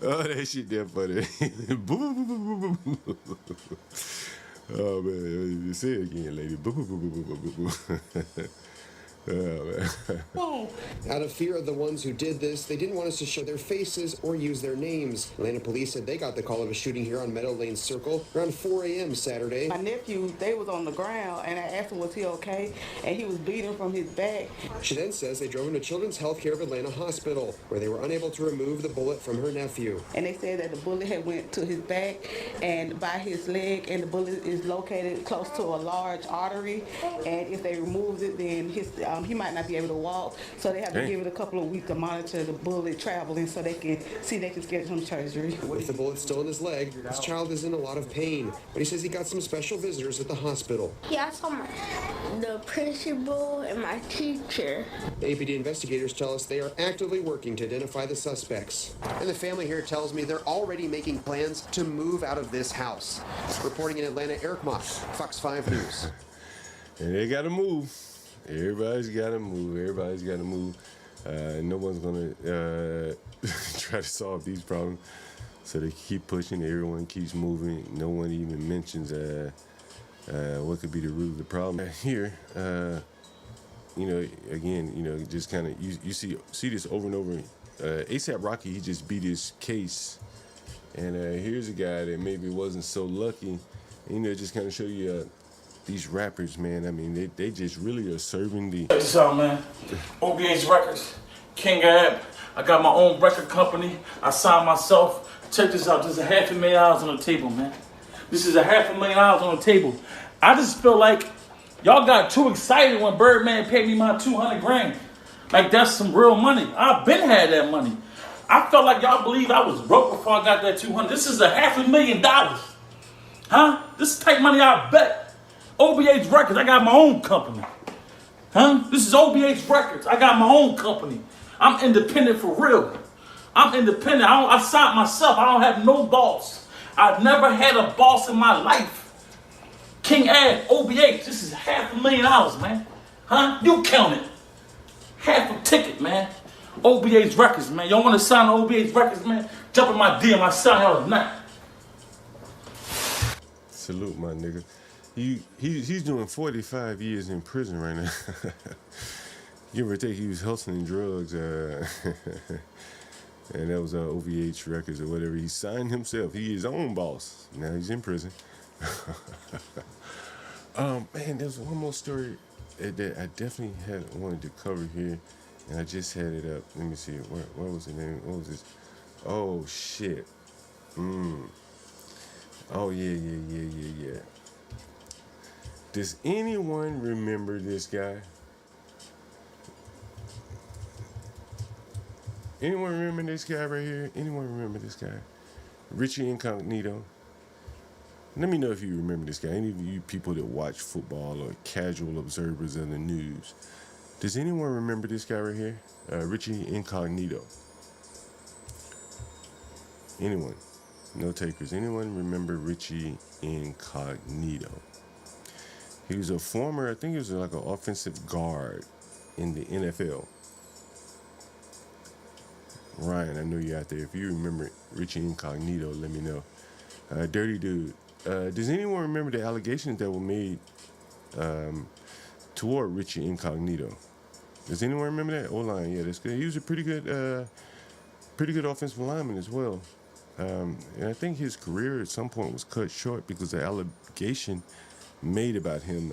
Oh, that shit that funny. Oh, man. Say it again, lady. Oh, man. Out of fear of the ones who did this, they didn't want us to show their faces or use their names. Atlanta police said they got the call of a shooting here on Meadow Lane Circle around 4 a.m. Saturday. My nephew, they was on the ground, and I asked him was he okay, and he was bleeding from his back. She then says they drove him to Children's Healthcare of Atlanta Hospital, where they were unable to remove the bullet from her nephew. And they said that the bullet had went to his back and by his leg, and the bullet is located close to a large artery, and if they removed it, then he might not be able to walk, so they have to give it a couple of weeks to monitor the bullet traveling so they can schedule him surgery. With the bullet still in his leg, his child is in a lot of pain, but he says he got some special visitors at the hospital. Yeah, I saw the principal and my teacher. The APD investigators tell us they are actively working to identify the suspects. And the family here tells me they're already making plans to move out of this house. Reporting in Atlanta, Eric Moss, Fox 5 News. And they got to move. Everybody's got to move. Everybody's got to move. No one's going to try to solve these problems. So they keep pushing. Everyone keeps moving. No one even mentions what could be the root of the problem. Here, again, just kind of, you see this over and over. ASAP Rocky, he just beat his case. And here's a guy that maybe wasn't so lucky. Just kind of show you... these rappers, man, they just really are serving the... Check this out, man. OBH Records, King Ab. I got my own record company. I signed myself. Check this out. There's $500,000 on the table, man. This is $500,000 on the table. I just feel like y'all got too excited when Birdman paid me my $200,000. Like that's some real money. I've been had that money. I felt like y'all believe I was broke before I got that $200,000. This is $500,000. Huh? This is type money I bet. OBH Records, I got my own company. Huh? This is OBH Records. I got my own company. I'm independent for real. I'm independent. I signed myself. I don't have no boss. I've never had a boss in my life. King Ad, OBH, this is $500,000, man. Huh? You count it. Half a ticket, man. OBH Records, man. Y'all want to sign OBH Records, man? Jump in my DM. I sign y'all tonight. Salute, my nigga. He's doing 45 years in prison right now. Give or take, he was hustling drugs, and that was OVH Records or whatever. He signed himself. He is his own boss. Now he's in prison. Man, there's one more story that I definitely wanted to cover here, and I just had it up. Let me see. What was the name? What was this? Oh shit. Oh yeah. Does anyone remember this guy? Anyone remember this guy right here? Anyone remember this guy? Richie Incognito. Let me know if you remember this guy. Any of you people that watch football or casual observers of the news. Does anyone remember this guy right here? Richie Incognito. Anyone? No takers. Anyone remember Richie Incognito? He was a former, I think he was like an offensive guard in the NFL. Ryan, I know you're out there. If you remember Richie Incognito, let me know. Dirty dude. Does anyone remember the allegations that were made toward Richie Incognito? Does anyone remember that? O-line, yeah, that's good. He was a pretty good offensive lineman as well. And I think his career at some point was cut short because the allegation made about him.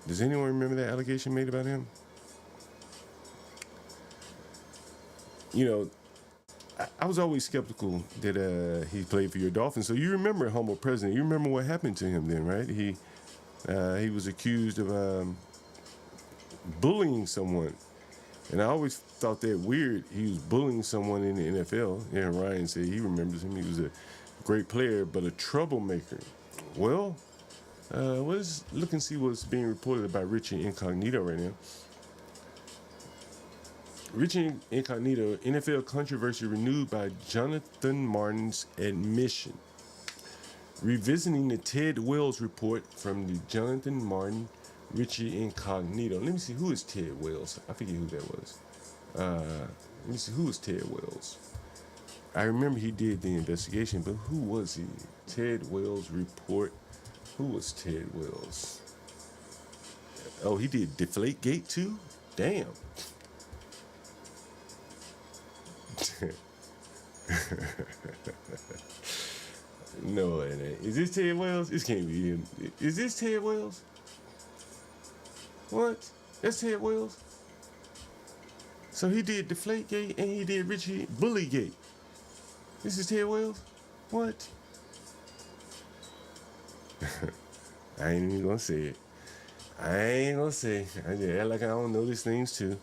Does anyone remember that allegation made about him? You know, I was always skeptical that he played for your Dolphins. So you remember humble president. You remember what happened to him then, right? He was accused of bullying someone. And I always thought that weird. He was bullying someone in the NFL. And Ryan said he remembers him. He was a great player, but a troublemaker. Well, let's look and see what's being reported about Richie Incognito right now. Richie Incognito, NFL controversy renewed by Jonathan Martin's admission. Revisiting the Ted Wells report from the Jonathan Martin, Richie Incognito. Let me see, who is Ted Wells? I forget who that was. Let me see, who is Ted Wells? I remember he did the investigation, but who was he? Ted Wells report. Who was Ted Wells? Oh, he did Deflategate too? Damn. No, it ain't. Is this Ted Wells? This can't be him. Is this Ted Wells? What? That's Ted Wells? So he did Deflategate and he did Richie Bullygate. This is Ted Wells? What? I ain't even gonna say it. I ain't gonna say. I just act like I don't know these things too.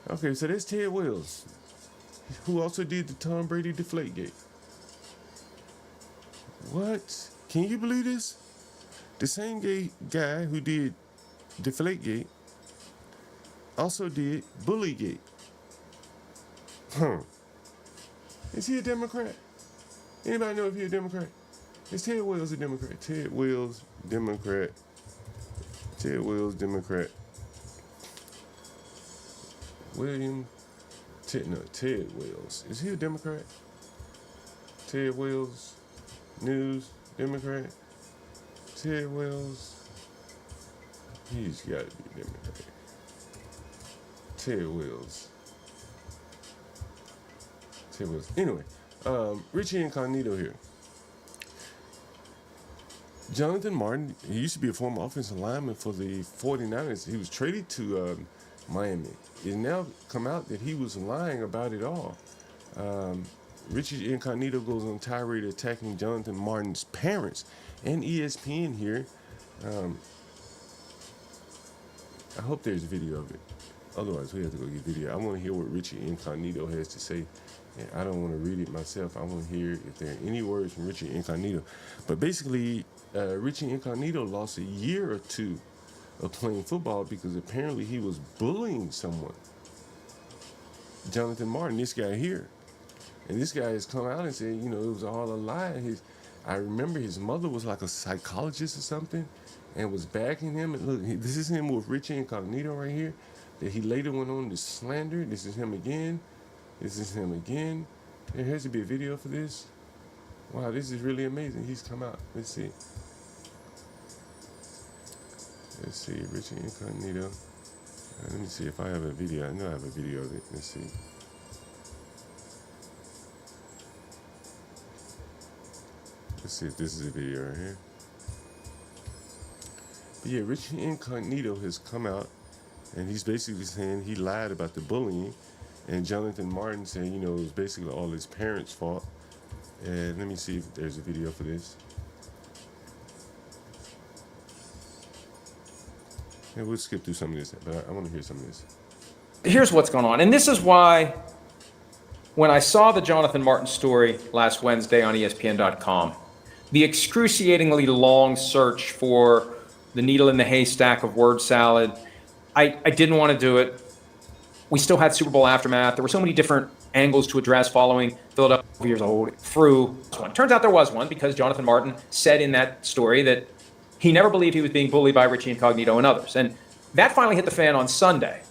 Okay, so that's Ted Wells, who also did the Tom Brady Deflategate. What? Can you believe this? The same guy who did Deflategate also did Bullygate. Is he a Democrat? Anybody know if he's a Democrat? Is Ted Wells a Democrat? Ted Wells, Democrat. Ted Wells, Democrat. Ted Wells. Is he a Democrat? Ted Wells, News, Democrat. Ted Wells. He's got to be a Democrat. Ted Wells. Ted Wells. Anyway, Richie Incognito here. Jonathan Martin, he used to be a former offensive lineman for the 49ers. He was traded to Miami. It now come out that he was lying about it all. Richie Incognito goes on tirade attacking Jonathan Martin's parents and ESPN here. I hope there's video of it. Otherwise, we have to go get video. I want to hear what Richie Incognito has to say. And I don't want to read it myself. I want to hear if there are any words from Richie Incognito. But basically, Richie Incognito lost a year or two of playing football because apparently he was bullying someone. Jonathan Martin, this guy here. And this guy has come out and said, you know, it was all a lie. I remember his mother was like a psychologist or something and was backing him. And look, this is him with Richie Incognito right here, that he later went on to slander. This is him again. This is him again. And here's a bit video for this. Wow, this is really amazing. He's come out. Let's see. Let's see, Richie Incognito. Let me see if I have a video. I know I have a video of it. Let's see. Let's see if this is a video right here. But yeah, Richie Incognito has come out and he's basically saying he lied about the bullying. And Jonathan Martin said, you know, it was basically all his parents' fault. And let me see if there's a video for this. Yeah, we'll skip through some of this, but I want to hear some of this. Here's what's going on. And this is why when I saw the Jonathan Martin story last Wednesday on ESPN.com, the excruciatingly long search for the needle in the haystack of word salad, I didn't want to do it. We still had Super Bowl aftermath. There were so many different angles to address following Philadelphia years old through one. Turns out there was one because Jonathan Martin said in that story that he never believed he was being bullied by Richie Incognito and others. And that finally hit the fan on Sunday.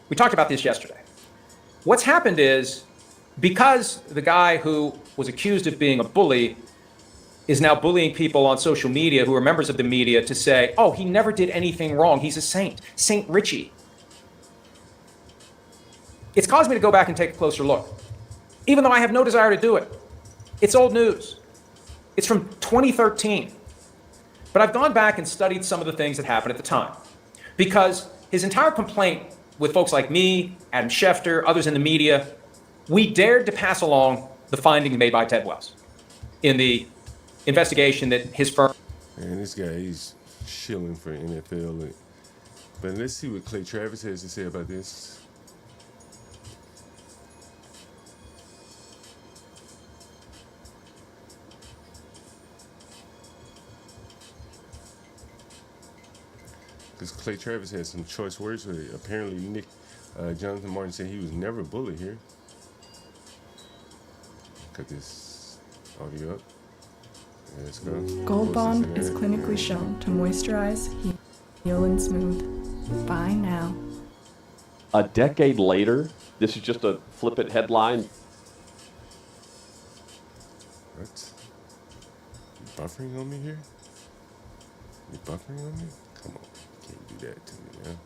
We talked about this yesterday. What's happened is because the guy who was accused of being a bully is now bullying people on social media who are members of the media to say, oh, he never did anything wrong. He's a saint, Saint Richie. It's caused me to go back and take a closer look, even though I have no desire to do it. It's old news. It's from 2013. But I've gone back and studied some of the things that happened at the time. Because his entire complaint with folks like me, Adam Schefter, others in the media, we dared to pass along the findings made by Ted Wells in the investigation that his firm... And this guy, he's shilling for NFL. But let's see what Clay Travis has to say about this. Because Clay Travis had some choice words with it. Apparently, Jonathan Martin said he was never bullied here. Cut this audio up. Let's go. Gold Bond is clinically shown to moisturize, heal, and smooth. Buy now. A decade later, this is just a flippant headline. What? You buffering on me here? You buffering on me? Come on. Can't do that to me, man.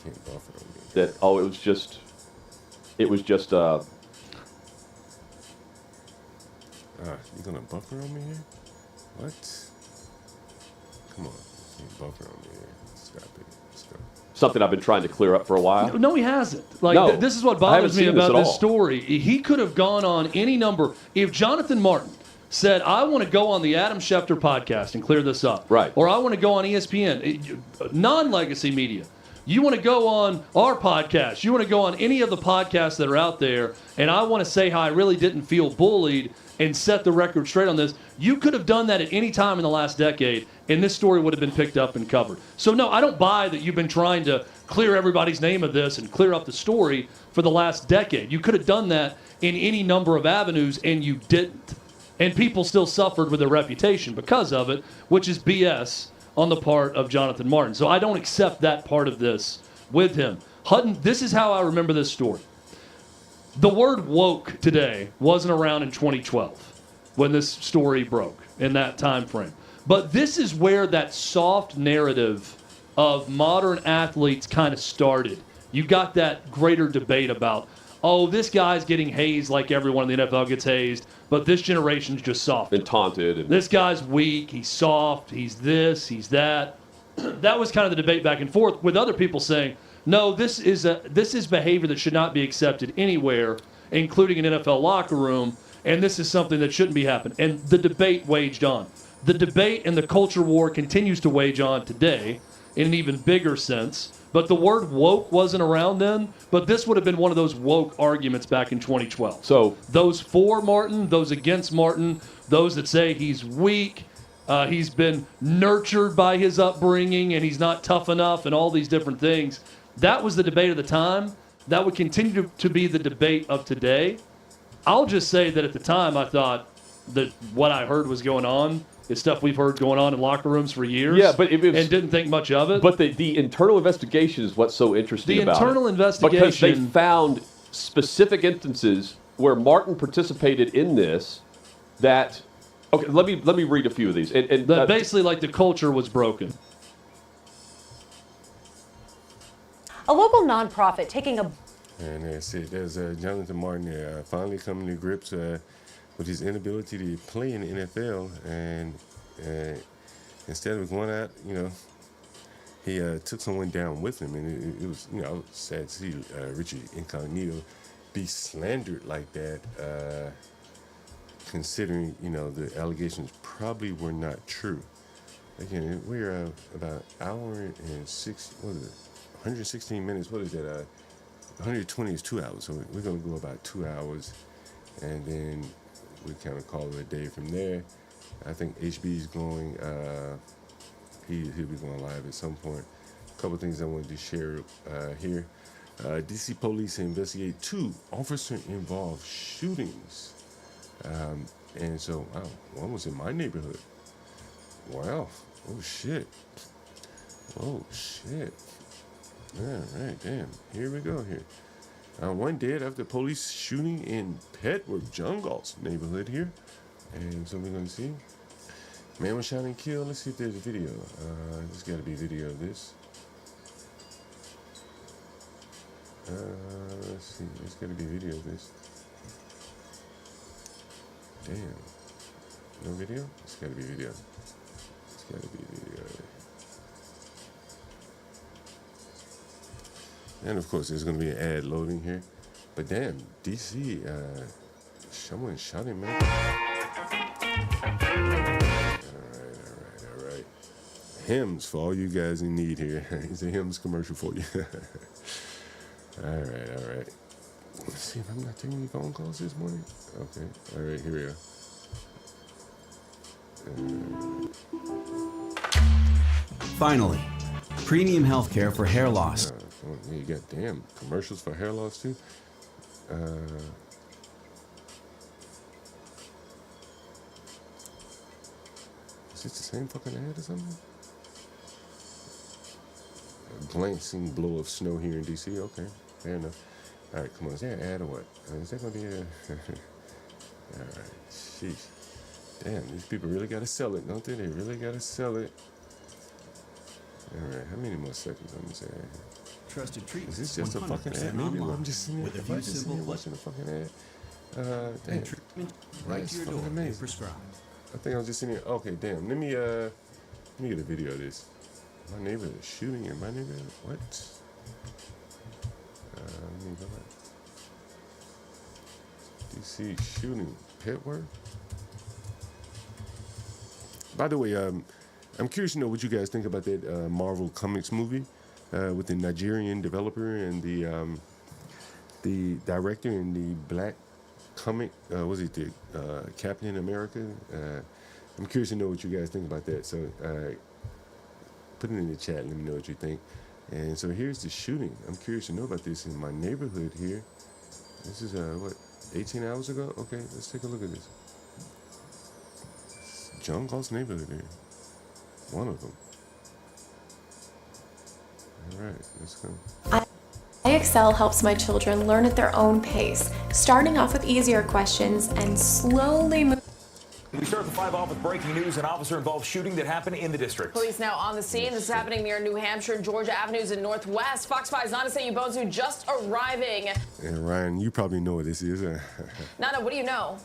Can't buffer on me. That it was just you gonna buffer on me here? What? Come on, you can't buffer on me here. Stop it. Let's go. Something I've been trying to clear up for a while. No, he hasn't. Like this is what bothers me about this story. He could have gone on any number. If Jonathan Martin said, I want to go on the Adam Schefter podcast and clear this up. Right. Or I want to go on ESPN, non-legacy media. You want to go on our podcast. You want to go on any of the podcasts that are out there, and I want to say how I really didn't feel bullied and set the record straight on this. You could have done that at any time in the last decade, and this story would have been picked up and covered. So, no, I don't buy that you've been trying to clear everybody's name of this and clear up the story for the last decade. You could have done that in any number of avenues, and you didn't. And people still suffered with their reputation because of it, which is BS on the part of Jonathan Martin. So I don't accept that part of this with him. Hutton, this is how I remember this story. The word woke today wasn't around in 2012 when this story broke in that time frame. But this is where that soft narrative of modern athletes kind of started. You got that greater debate about, oh, this guy's getting hazed like everyone in the NFL gets hazed, but this generation's just soft. And taunted. And this guy's weak, he's soft, he's this, he's that. That was kind of the debate back and forth with other people saying, no, this is behavior that should not be accepted anywhere, including an NFL locker room, and this is something that shouldn't be happening. And the debate waged on. The debate and the culture war continues to wage on today in an even bigger sense. But the word woke wasn't around then, but this would have been one of those woke arguments back in 2012. So those for Martin, those against Martin, those that say he's weak, he's been nurtured by his upbringing and he's not tough enough and all these different things, that was the debate of the time. That would continue to be the debate of today. I'll just say that at the time I thought that what I heard was going on is stuff we've heard going on in locker rooms for years. Yeah, but it was, and didn't think much of it. But the internal investigation is what's so interesting about it. The internal investigation. Because they found specific instances where Martin participated in this that... Okay, let me read a few of these. That basically, like, the culture was broken. A local nonprofit taking a... And that's it. There's Jonathan Martin there, finally coming to grips with his inability to play in the NFL. And instead of going out, he took someone down with him. And it was, I was sad to see Richie Incognito be slandered like that, considering, the allegations probably were not true. Again, we're about an hour and 116 minutes. What is that? 120 is 2 hours. So we're going to go about 2 hours, and then we kind of call it a day from there. I think HB is going, he'll be going live at some point. A couple things I wanted to share here. DC police investigate 2 officer-involved shootings. And so, wow, one was in my neighborhood. Wow. Oh, shit. Oh, shit. All right, damn. Here we go here. One dead after police shooting in Petworth, John Galt's neighborhood here. And so we're going to see. Man was shot and killed. Let's see if there's a video. There's got to be a video of this. Let's see. There's got to be a video of this. Damn. No video? It's got to be video. It's got to be video. And of course, there's going to be an ad loading here. But damn, DC, someone shot him, man. All right. Hims for all you guys in need here. It's a Hims commercial for you. All right. Let's see if I'm not taking any phone calls this morning. Okay. All right, here we go. Finally, premium health care for hair loss. Yeah, you got damn commercials for hair loss too. Is this the same fucking ad or something? A glancing blow of snow here in DC. Okay, fair enough. All right, come on. Is there an ad or what? Is that gonna be a? All right, sheesh. Damn, these people really gotta sell it, don't they? They really gotta sell it. All right, how many more seconds I'm saying? Trusted treatment. Is this just a fucking ad? Maybe I'm just sitting here, watching a fucking ad. Damn. Right to your door. Amazing. Prescribed. I think I was just sitting here. Okay, damn. Let me get a video of this. My neighborhood is shooting in my neighborhood. What? Let me go back. DC shooting Petworth. By the way, I'm curious to know what you guys think about that Marvel Comics movie with the Nigerian developer and the director and the black comic. Was it the Captain America? I'm curious to know what you guys think about that. So put it in the chat and let me know what you think. And so here's the shooting. I'm curious to know about this in my neighborhood here. This is, 18 hours ago? Okay, let's take a look at this. John Galt's neighborhood here. One of them. All right, let's go. IXL helps my children learn at their own pace, starting off with easier questions and slowly moving. We start the 5 off with breaking news: an officer-involved shooting that happened in the district. Police now on the scene. This is happening near New Hampshire and Georgia Avenues in Northwest. Fox 5's Nana Sayubozu just arriving. And Ryan, you probably know what this is. Nana, what do you know?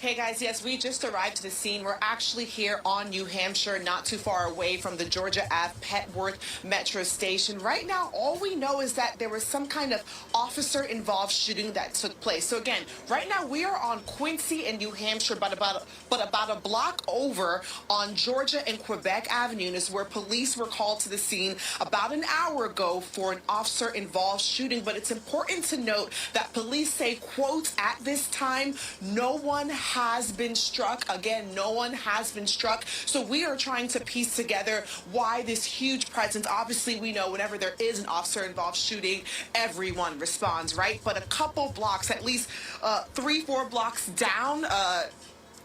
Hey guys, yes, we just arrived to the scene. We're actually here on New Hampshire, not too far away from the Georgia Ave Petworth Metro Station. Right now, all we know is that there was some kind of officer-involved shooting that took place. So again, right now we are on Quincy in New Hampshire, but about a block over on Georgia and Quebec Avenue is where police were called to the scene about an hour ago for an officer-involved shooting. But it's important to note that police say, quote, at this time, no one has been struck. Again, no one has been struck. So we are trying to piece together why this huge presence. Obviously, we know whenever there is an officer-involved shooting, everyone responds, right? But a couple blocks, at least 3-4 blocks down,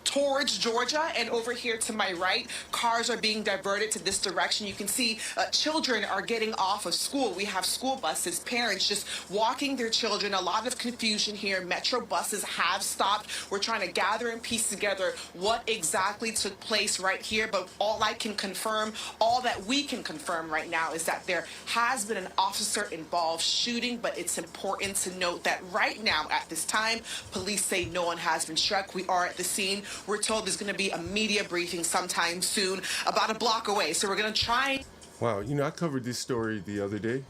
towards Georgia, and over here to my right, cars are being diverted to this direction. You can see children are getting off of school. We have school buses, parents just walking their children. A lot of confusion here. Metro buses have stopped. We're trying to gather and piece together what exactly took place right here, but all I can confirm, all that we can confirm right now is that there has been an officer-involved shooting, but it's important to note that right now, at this time, police say no one has been struck. We are at the scene. We're told there's going to be a media briefing sometime soon, about a block away. So we're going to try. Wow, you know, I covered this story the other day,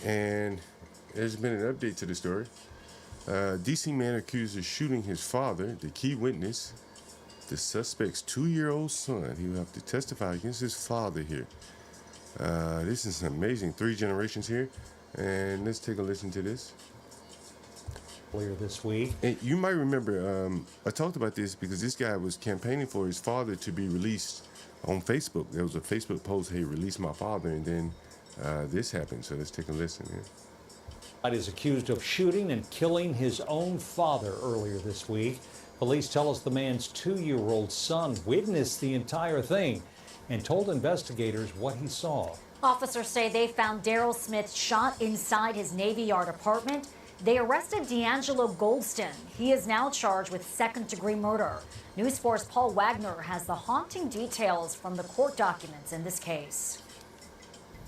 and there's been an update to the story. DC man accused of shooting his father, the key witness, the suspect's 2-year-old son. He will have to testify against his father here. This is amazing. 3 generations here. And let's take a listen to this. Earlier this week. And you might remember, I talked about this because this guy was campaigning for his father to be released on Facebook. There was a Facebook post, hey, release my father, and then this happened. So let's take a listen here. Is accused of shooting and killing his own father earlier this week. Police tell us the man's 2-year-old son witnessed the entire thing and told investigators what he saw. Officers say they found Daryl Smith shot inside his Navy Yard apartment. They arrested D'Angelo Goldston. He is now charged with second-degree murder. News 4's Paul Wagner has the haunting details from the court documents in this case.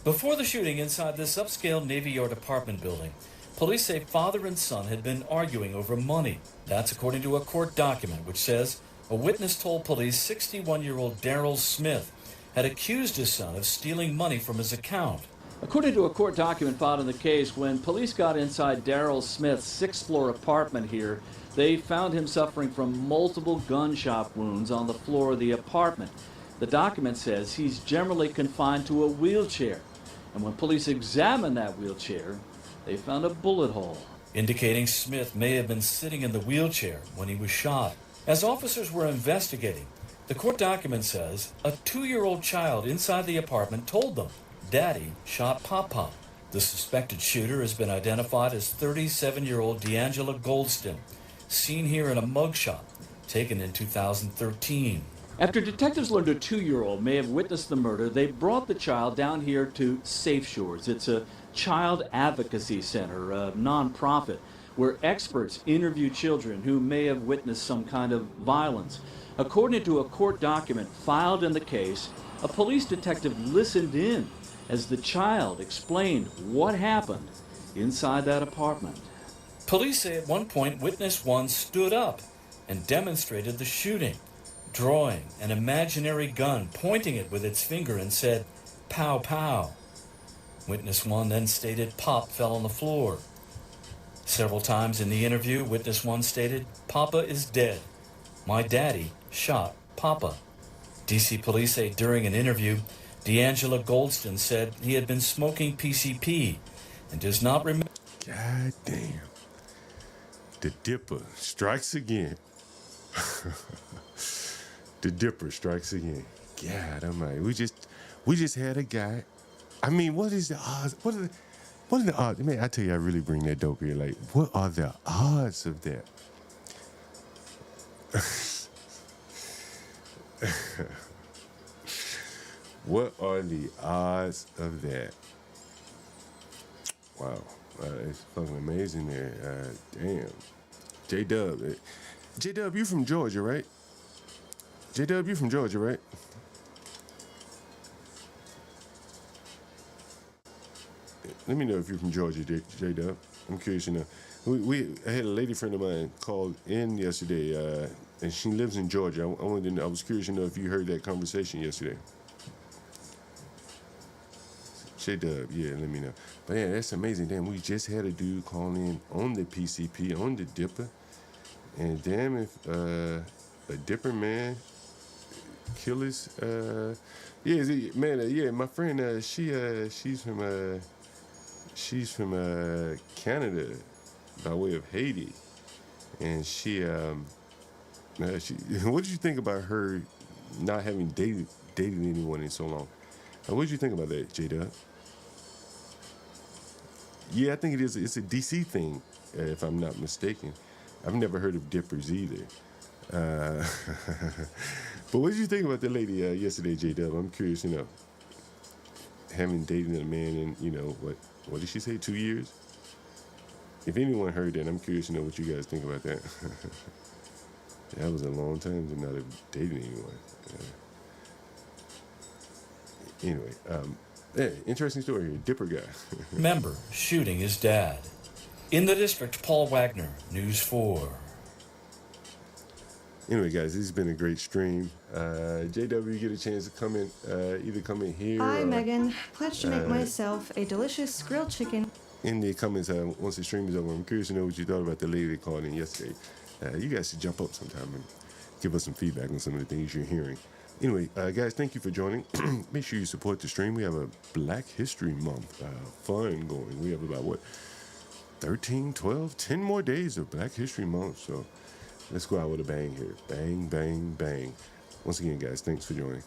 Before the shooting inside this upscale Navy Yard apartment building, police say father and son had been arguing over money. That's according to a court document which says a witness told police 61-year-old Daryl Smith had accused his son of stealing money from his account. According to a court document filed in the case, when police got inside Daryl Smith's 6th-floor apartment here, they found him suffering from multiple gunshot wounds on the floor of the apartment. The document says he's generally confined to a wheelchair, and when police examined that wheelchair, they found a bullet hole, indicating Smith may have been sitting in the wheelchair when he was shot. As officers were investigating, the court document says a 2-year-old child inside the apartment told them Daddy shot Papa. The suspected shooter has been identified as 37-year-old D'Angelo Goldston, seen here in a mugshot taken in 2013. After detectives learned a 2-year-old may have witnessed the murder, they brought the child down here to Safe Shores. It's a child advocacy center, a nonprofit, where experts interview children who may have witnessed some kind of violence. According to a court document filed in the case, a police detective listened in as the child explained what happened inside that apartment. Police say at one point witness 1 stood up and demonstrated the shooting, drawing an imaginary gun, pointing it with its finger and said, "Pow, pow." Witness 1 then stated Pop fell on the floor. Several times in the interview, witness 1 stated, "Papa is dead. My daddy shot Papa." DC police say during an interview, D'Angelo Goldston said he had been smoking PCP and does not remember. God damn. The Dipper strikes again. The Dipper strikes again. God almighty. We just had a guy. I mean, what is the odds? What are the odds? Man, I tell you, I really bring that dope here. Like, what are the odds of that? What are the odds of that? Wow. It's fucking amazing there. Damn. J-Dub. J-Dub, you from Georgia, right? J-Dub, you from Georgia, right? Let me know if you're from Georgia, J-Dub. I'm curious to know. I had a lady friend of mine called in yesterday, and she lives in Georgia. I wanted to know, I was curious to know if you heard that conversation yesterday. J-Dub, yeah, let me know. But yeah, that's amazing. Damn, we just had a dude call in on the PCP, on the Dipper. And damn if a Dipper man kill his, my friend, she's from Canada by way of Haiti. And she What did you think about her not having dated anyone in so long? What did you think about that, J-Dub? Yeah, I think it is. It's a DC thing, if I'm not mistaken. I've never heard of dippers either. But what did you think about the lady yesterday, J-Dub? I'm curious, having dated a man in, what did she say, 2 years? If anyone heard that, I'm curious to know what you guys think about that. That was a long time to not have dated anyone. Anyway, interesting story here. Dipper guy. Member shooting his dad. In the district, Paul Wagner, News 4. Anyway, guys, this has been a great stream. JW, you get a chance to come in, either come in here. Hi, Megan. Pledged to make myself a delicious grilled chicken. In the comments, once the stream is over, I'm curious to know what you thought about the lady that called in yesterday. You guys should jump up sometime and give us some feedback on some of the things you're hearing. Anyway, guys, thank you for joining. Make sure you support the stream. We have a Black History Month fun going. We have about, 13, 12, 10 more days of Black History Month. So let's go out with a bang here. Bang, bang, bang. Once again, guys, thanks for joining.